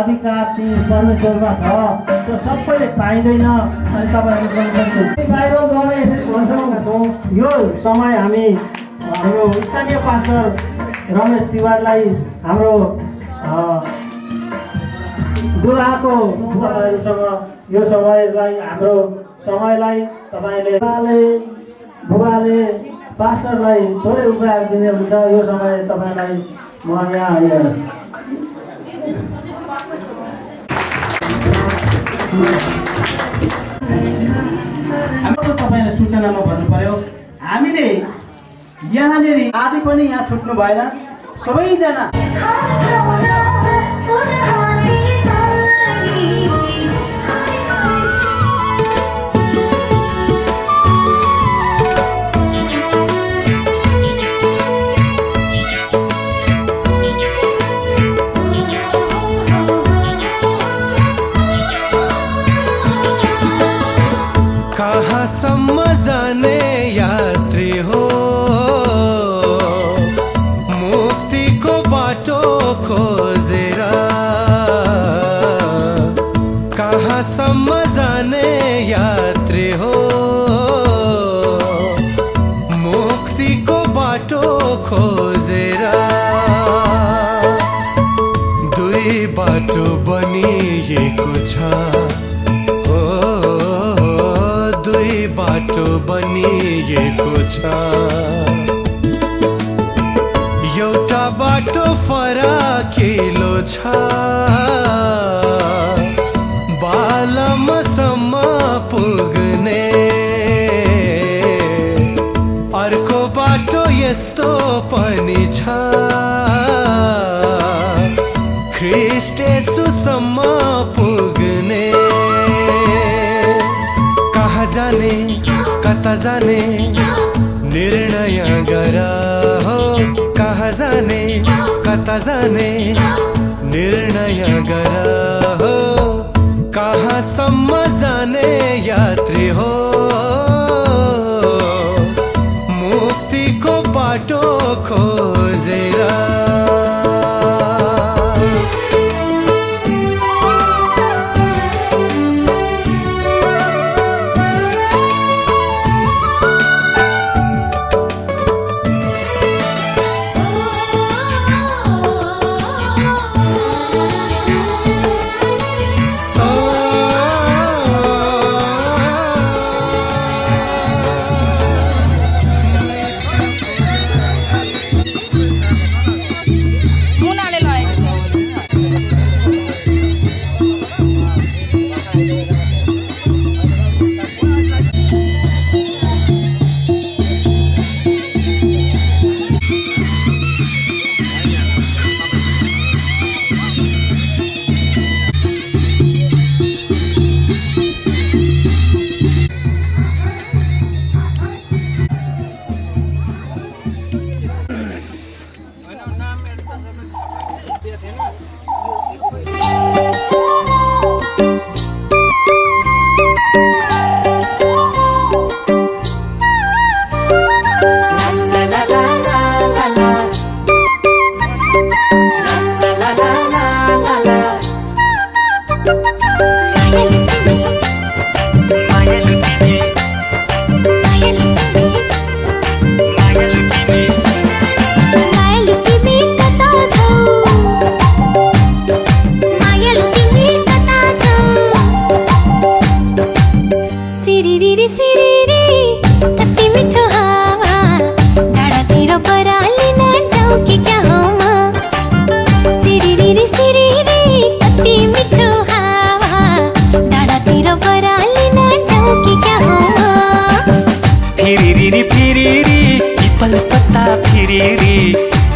अधिकार चाहिँ परमेश्वरमा छ त्यो सबैले पाइँदैन अनि तपाईँहरू बाइबलद्वारा यसरी भन्छौँ यो समय हामी हाम्रो स्थानीय पास्टर रमेश तिवारीलाई हाम्रो दुलहाको बुवाहरूसँग यो समयलाई हाम्रो समयलाई तपाईँले बुबाले पास्टरलाई थोरै उपहार दिने हुन्छ। यो समय तपाईँलाई म यहाँ हाम्रो तपाईँलाई सूचनामा भन्नु पर्यो, हामीले यहाँनिर आदि पनि यहाँ छुट्नु भएन। सबैजना कहाँसम्म जाने यात्री हो, मुक्तिको बाटो खोजेर। कहाँसम्म जाने यात्री हो, मुक्तिको बाटो खोजेर। दुई बाटो बनिएको छ, बाटो बनिएको छ। एउटा बाटो फराकिलो छ, बालमसम्म पुग्ने। अर्को बाटो यस्तो पनि छ, ख्रीष्ट येशूसम्म पुग्ने। जाने कता जाने निर्णय गर हो, कहाँ जाने कता जाने निर्णय गर हो। कहाँसम्म जाने यात्री हो, मुक्तिको बाटो खोजेर।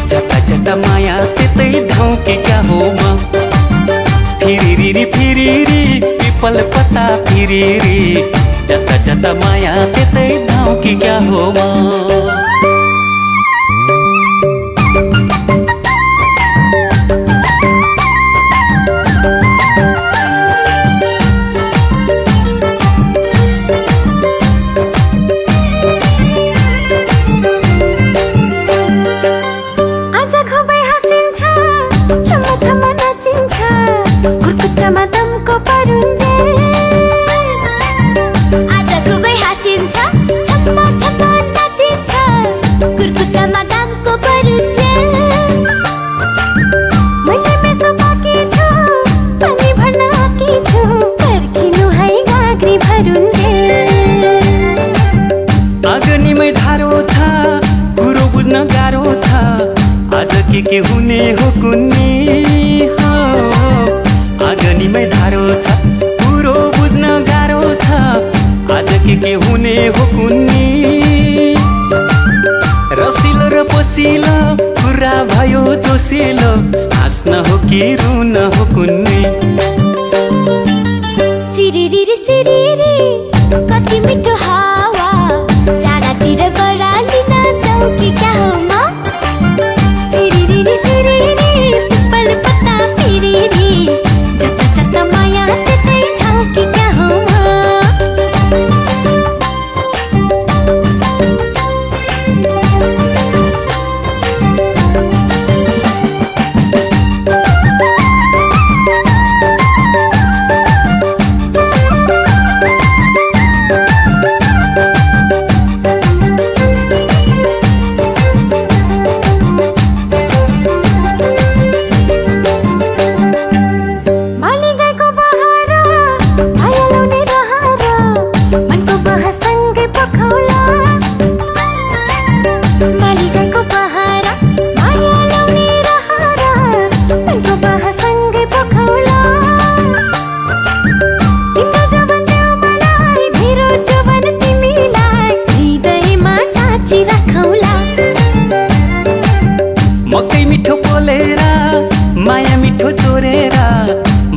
जता जता माया त्यतै धाउके क्या हो म। फिरिरी फिरिरी पिपल पत्ता फिरिरी, जता जता माया त्यतै धाउके क्या हो म। आज खुबै हाँसिन्छ, छम्मा छम्मा नाचिन्छ। के हुने हो कुन्नी हो आँगनीमै धारो छ कुरो बुझ्न गाह्रो छ आज के हुने हो कुन्नी रसिलो र पसिलो कुरा भयो जोसिलो हाँस्न हो कि रुन हो कुन्नी सिरिरी सिरिरी कति मिठो हावा टाढातिर बरालिन जाऊ कि क्या हो म फिरिरी फिरिरी पिपल पत्ता फिरिरी जता जता माया त्यतै ठाउँ कि क्या हो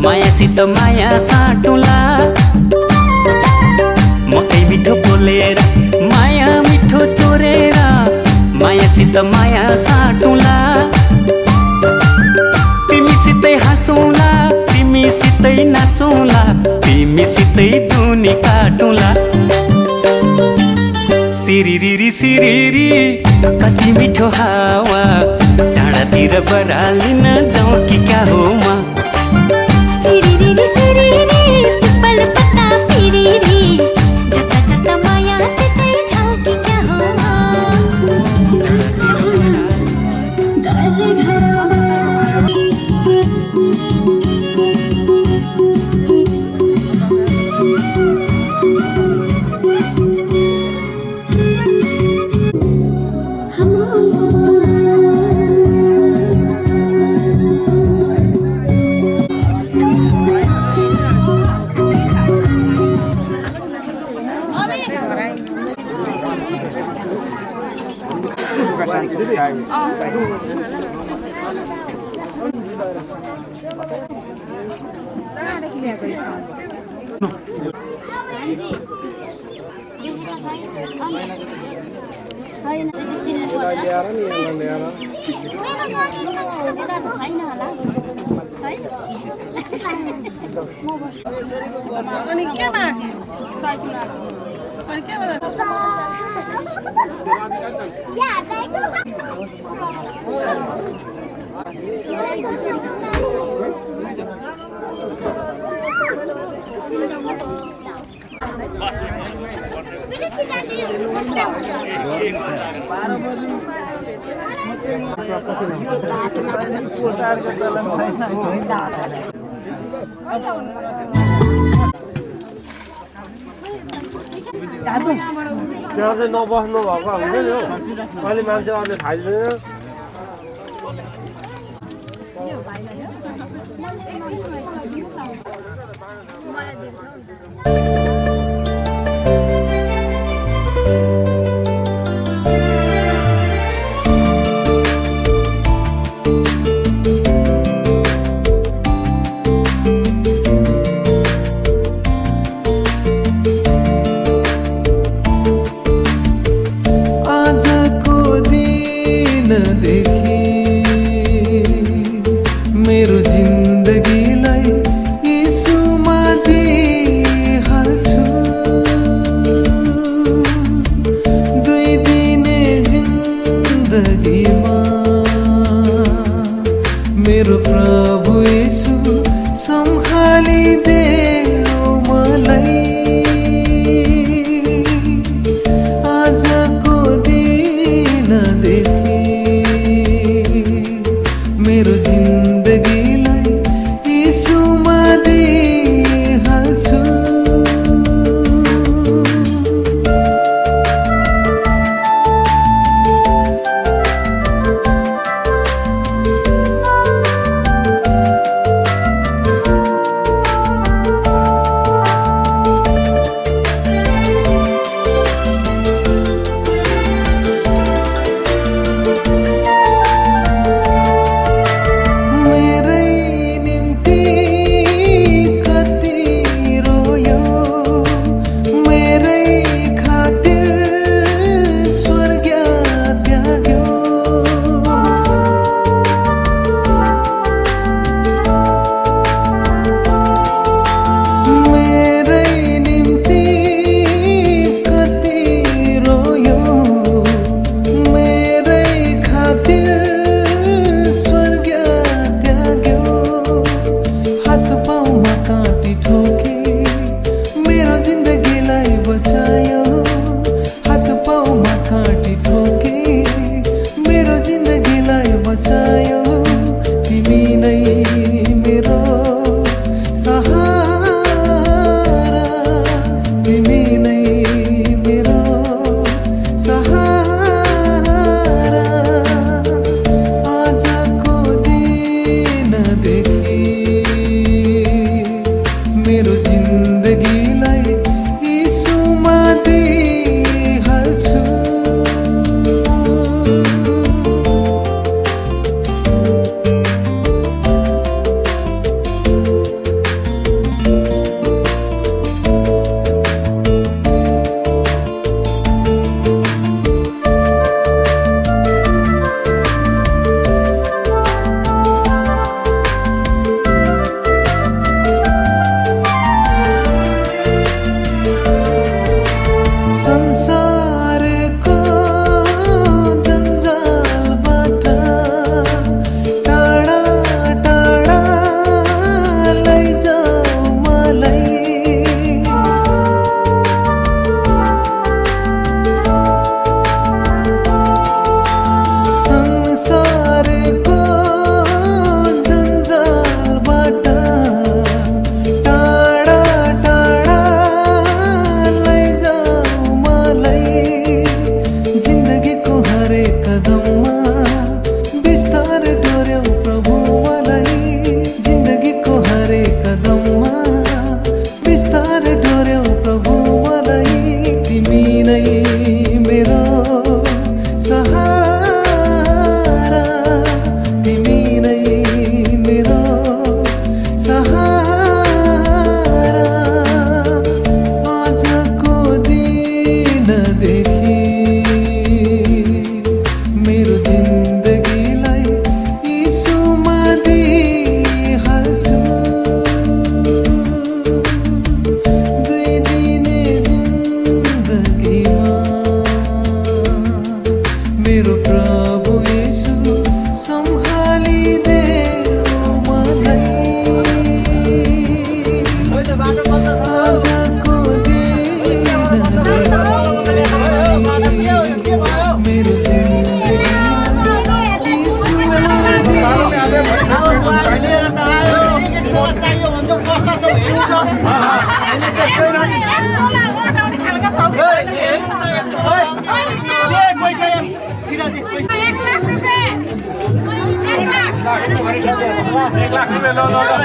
मायासित माया साटुला मकै मिठो बोलेर माया मिठो चोरेर मायासित माया साटुला तिमीसितै हाँसौँला तिमीसितै नाचौँला तिमीसितै जुनी काटुला सिरिरी सिरिरी कति मिठो हावा टाढातिर बरालिन जाउँ कि क्या हो म फिरिरी फिरिरी पिपल पत्ता फिरिरी जता जता माया त्यतै ठाउँ कि क्या हो त्यहाँ चाहिँ नबस्नु भएको हुन्छ नि हौ अहिले मान्छेहरूले खाइदिँदैन मेरो जिन्दगीलाई यीशुमा दिइहाल्छ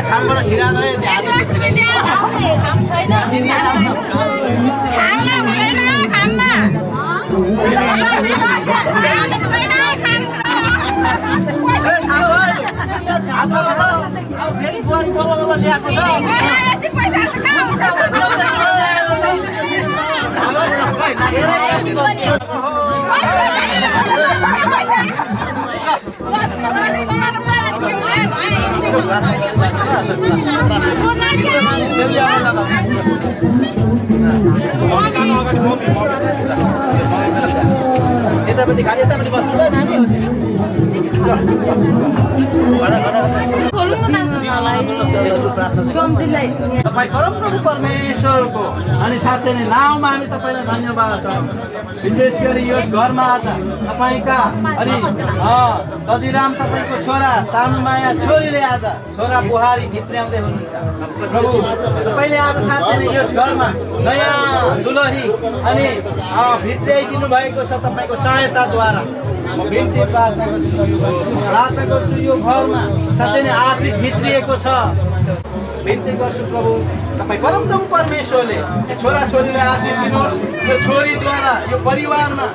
खामबाट छिराएर यतापट्टि खाली यतापट्टि बस्नु नानी तपाईँ परमप्रभु परमेश्वरको अनि साँच्चै नै नाउँमा हामी तपाईँलाई धन्यवाद छ। विशेष गरी यस घरमा आज तपाईँका अनि दधिराम तपाईँको छोरा सानुमाया छोरीले आज छोरा बुहारी भित्र्याउँदै हुनुहुन्छ। प्रभु तपाईँले आज साँच्चै नै यस घरमा नयाँ दुलही अनि भित्र्याइदिनु भएको छ तपाईँको सहायताद्वारा। म बिन्ती प्रार्थना गर्छु यो घरमा साँच्चै नै आशिष भित्रिएको छ। बिन्ती गर्छु प्रभु तपाईँ परमप्रभु परमेश्वरले छोराछोरीलाई आशिष दिनुहोस्। यो छोरीद्वारा यो परिवारमा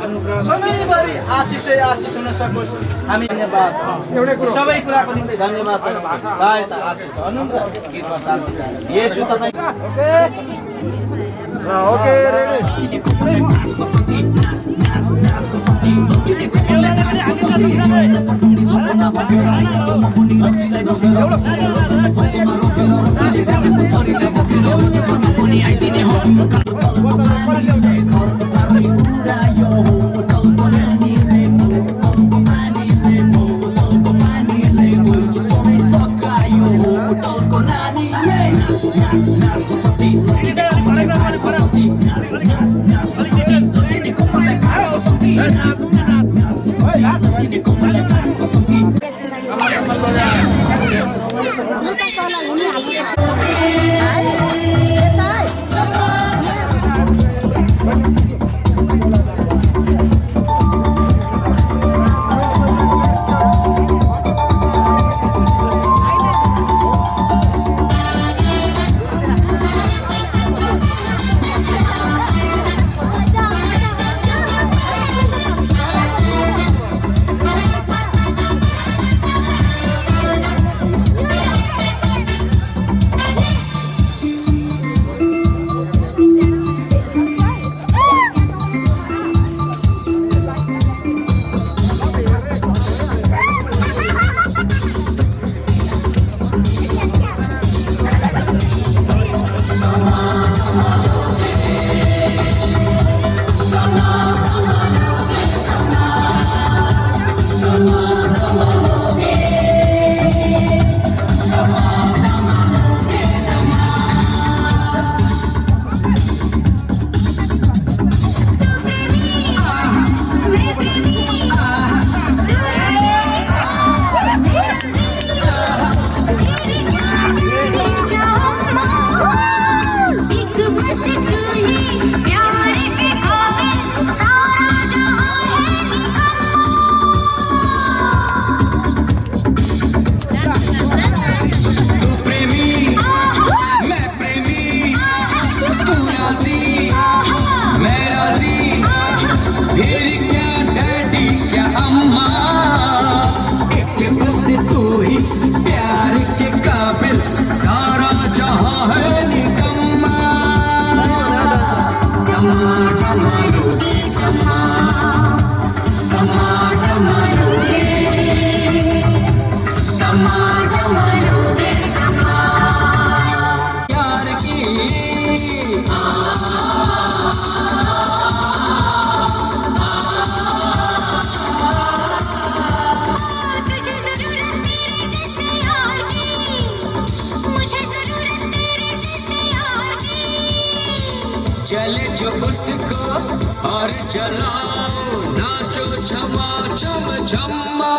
सधैँभरि आशिषै आशिष हुन सकोस्। हामी धन्यवाद सबै कुराको निम्ति धन्यवाद छ। सहायता आशिष भन्नुहुन्छ गीतमा शान्ति येशू तपाईँ ओके रेडी चले जो उसको और चलाओ नाचो छमा छम छम्मा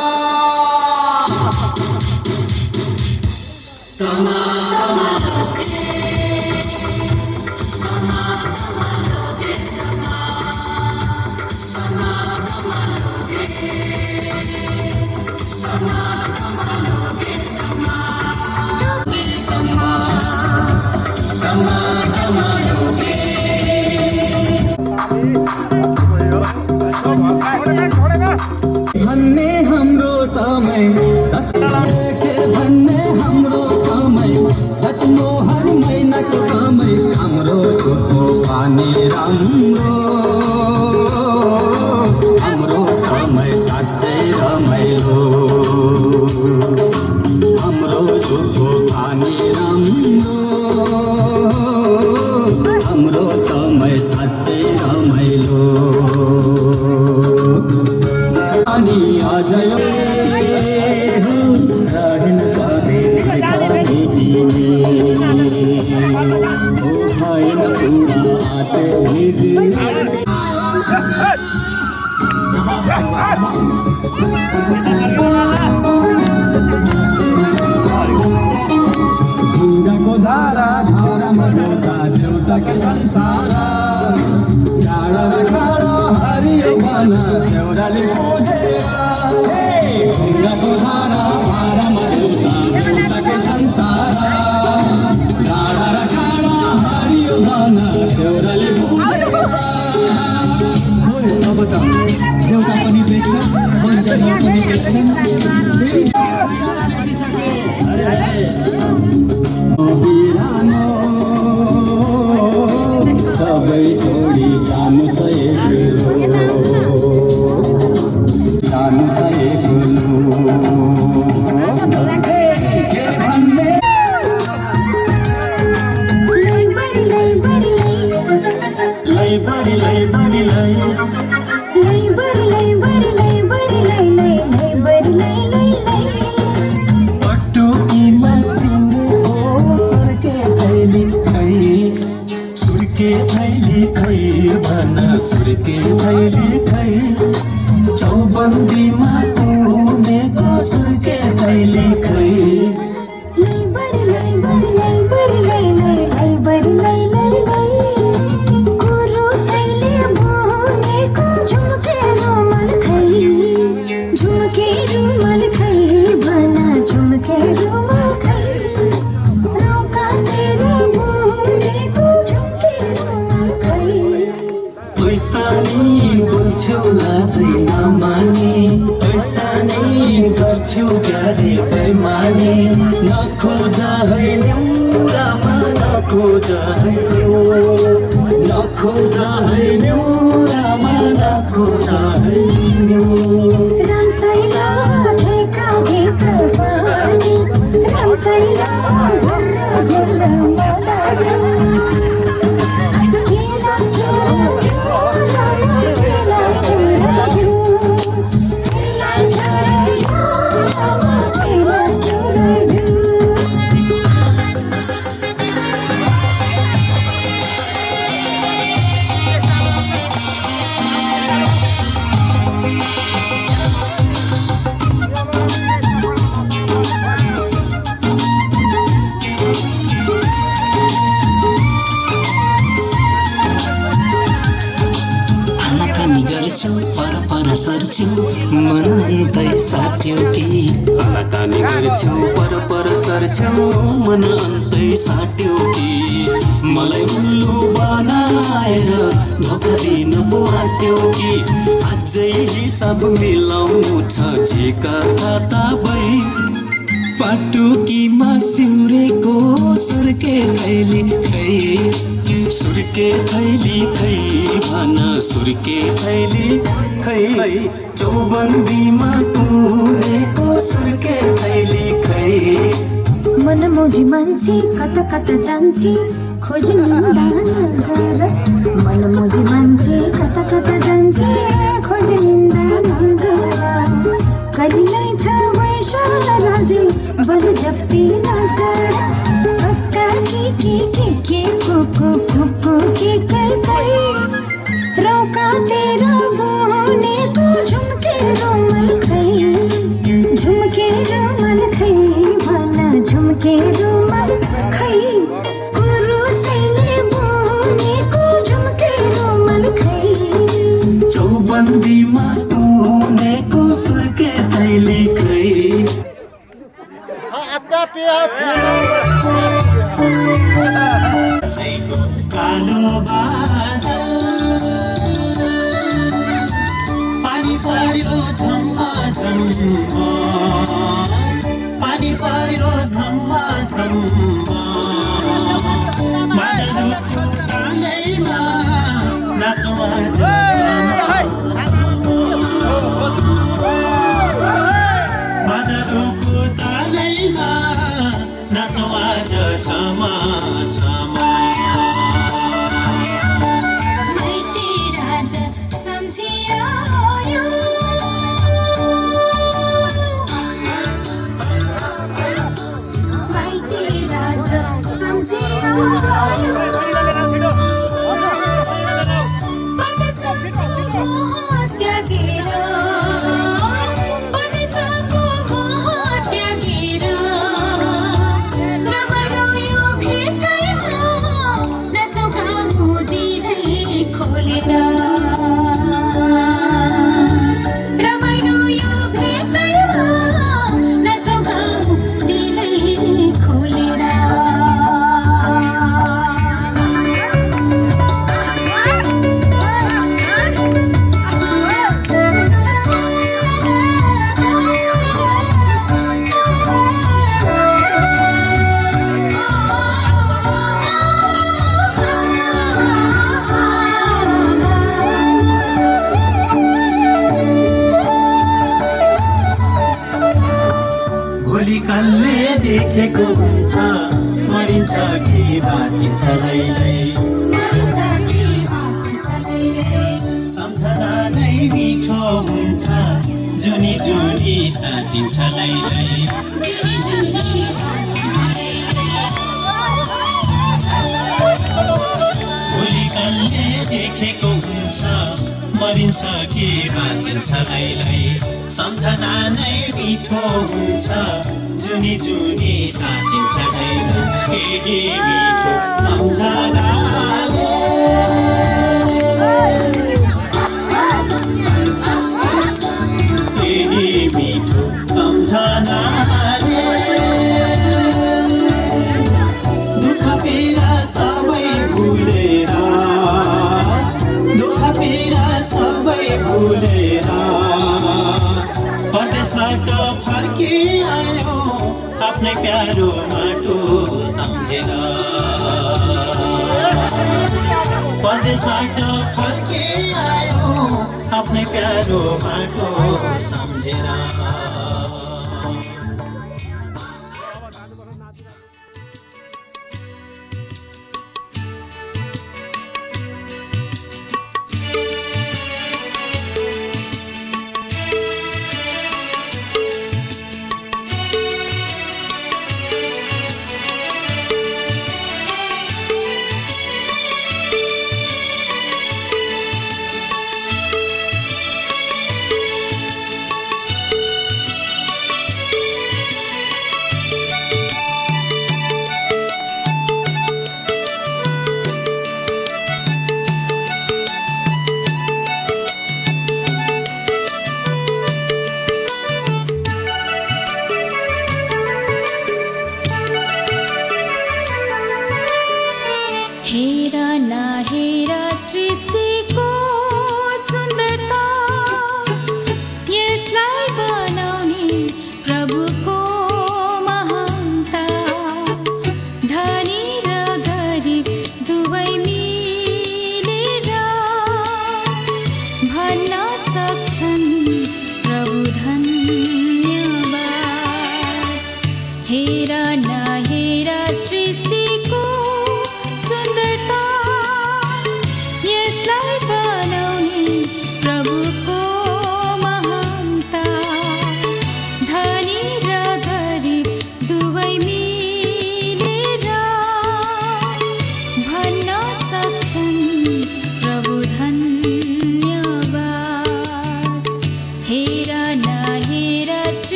राम्रो हाम्रो समय साँच्चै रमाइलो हाम्रो झुको पानी राम्रो हाम्रो समय साँच्चै रमाइलो अनि अझै रहेन सधैँ पानी दिने ओ भएन पुरा आते ढुङ्गाको धारा धारामा देउता देउताकै संसार डाँडा र खाडा हरियो वन देउराले पुजेर ढुङ्गाको धारा धारामा देउता देउताकै संसार डाँडा र खाडा हरियो वन देउराले पुजेर अब त देउता पनि देख्छ वनजङ्गल पनि देख्छन् बिरानो सबै छोडी जानु छ एक्लो जानु छ एक्लो के भन्ने लै बढी पटुकीमा सिङ्गो सुर्के थैली खै भन सुर्के थैली खै चौबन्दीमा उनेको सुर्के थैली खै ऐसा नै बोल्छौ लाजै नमाने ऐसा नै गर्छौ क्यारे बेमाने नखोज हैन्यौ रामा नखोज हैन्यौ नखोज हैन्यौ रामा नखोज हैन्यौ रामसैला ठेका घेत पानी रामसैला घुर्र घुर्र सर्छु मन अन्तै साट्यो कि आनाकानी गर्छौ पर सर्छौ मन अन्तै साट्यो कि मलाई उल्लु बनाएर धोका दिन पो आट्यो कि अझै हिसाब मिलाउनु छ झिका खाता भई पाटुकीमा सिउरेको सुर्के थैली खै सुर्के थैली खै भन सुर्के थैली खै चौबन्दीमा पुरेको सुर्के थैली खै मनमोजी मान्छे कता कता जान्छे खोजी निन्दा नगर मनमोजी मान्छे कता कता जान्छे खोजी निन्दा नगर कहिल्यै छ वैशाल राजे बरु जफ्ती नगर पक्का के कुकु के कै रौका तेरा बोनेको झुम्के रुमल खै भना झुम्के रुमल खै कुरुसैले बोनेको झुम्के रुमल खै चौबन्दीमा उनेको सुर्के थैली खै कालो बादल पानी पर्यो झम्मा झम्मा पानी पर्यो झम्मा झम्मा माडलको डाँडैमा नाचौँ आज मादलको तालैमा नाचौँ आज छमा छमा माइती राजा सम्झियो माइती राजा सम्झियो कसले देखेको हुन्छ मरिन्छ कि बाँचिन्छ लैलै सम्झना नै मिठो हुन्छ जुनी जुनी साँचिन्छ लैलै भोलि कसले देखेको हुन्छ मरिन्छ कि बाँचिन्छ लैलै सम्झना नै मिठो हुन्छ जुनी जुनी साँचिन्छ लैलै केही मिठो सम्झनाले केही मिठो सम्झनाले दुःख पीडा सबै भुलेर दुःख पीडा सबै भुलेर परदेशबाट फर्किआयो आफ्नै प्यारो माटो सम्झेर परदेशबाट फर्किआयो आफ्नै प्यारो माटो सम्झेर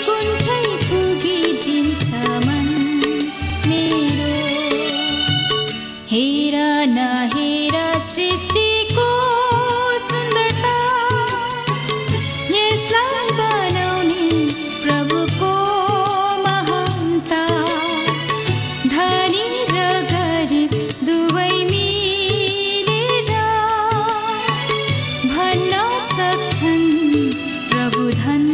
वैकुण्ठै पुगिदिन्छ मन मेरो। हेर न हेर सृष्टिको सुन्दरता, यसलाई बनाउने प्रभुको महानता। धनी र गरिब दुवै मिलेर भन्न सक्छन् प्रभु धन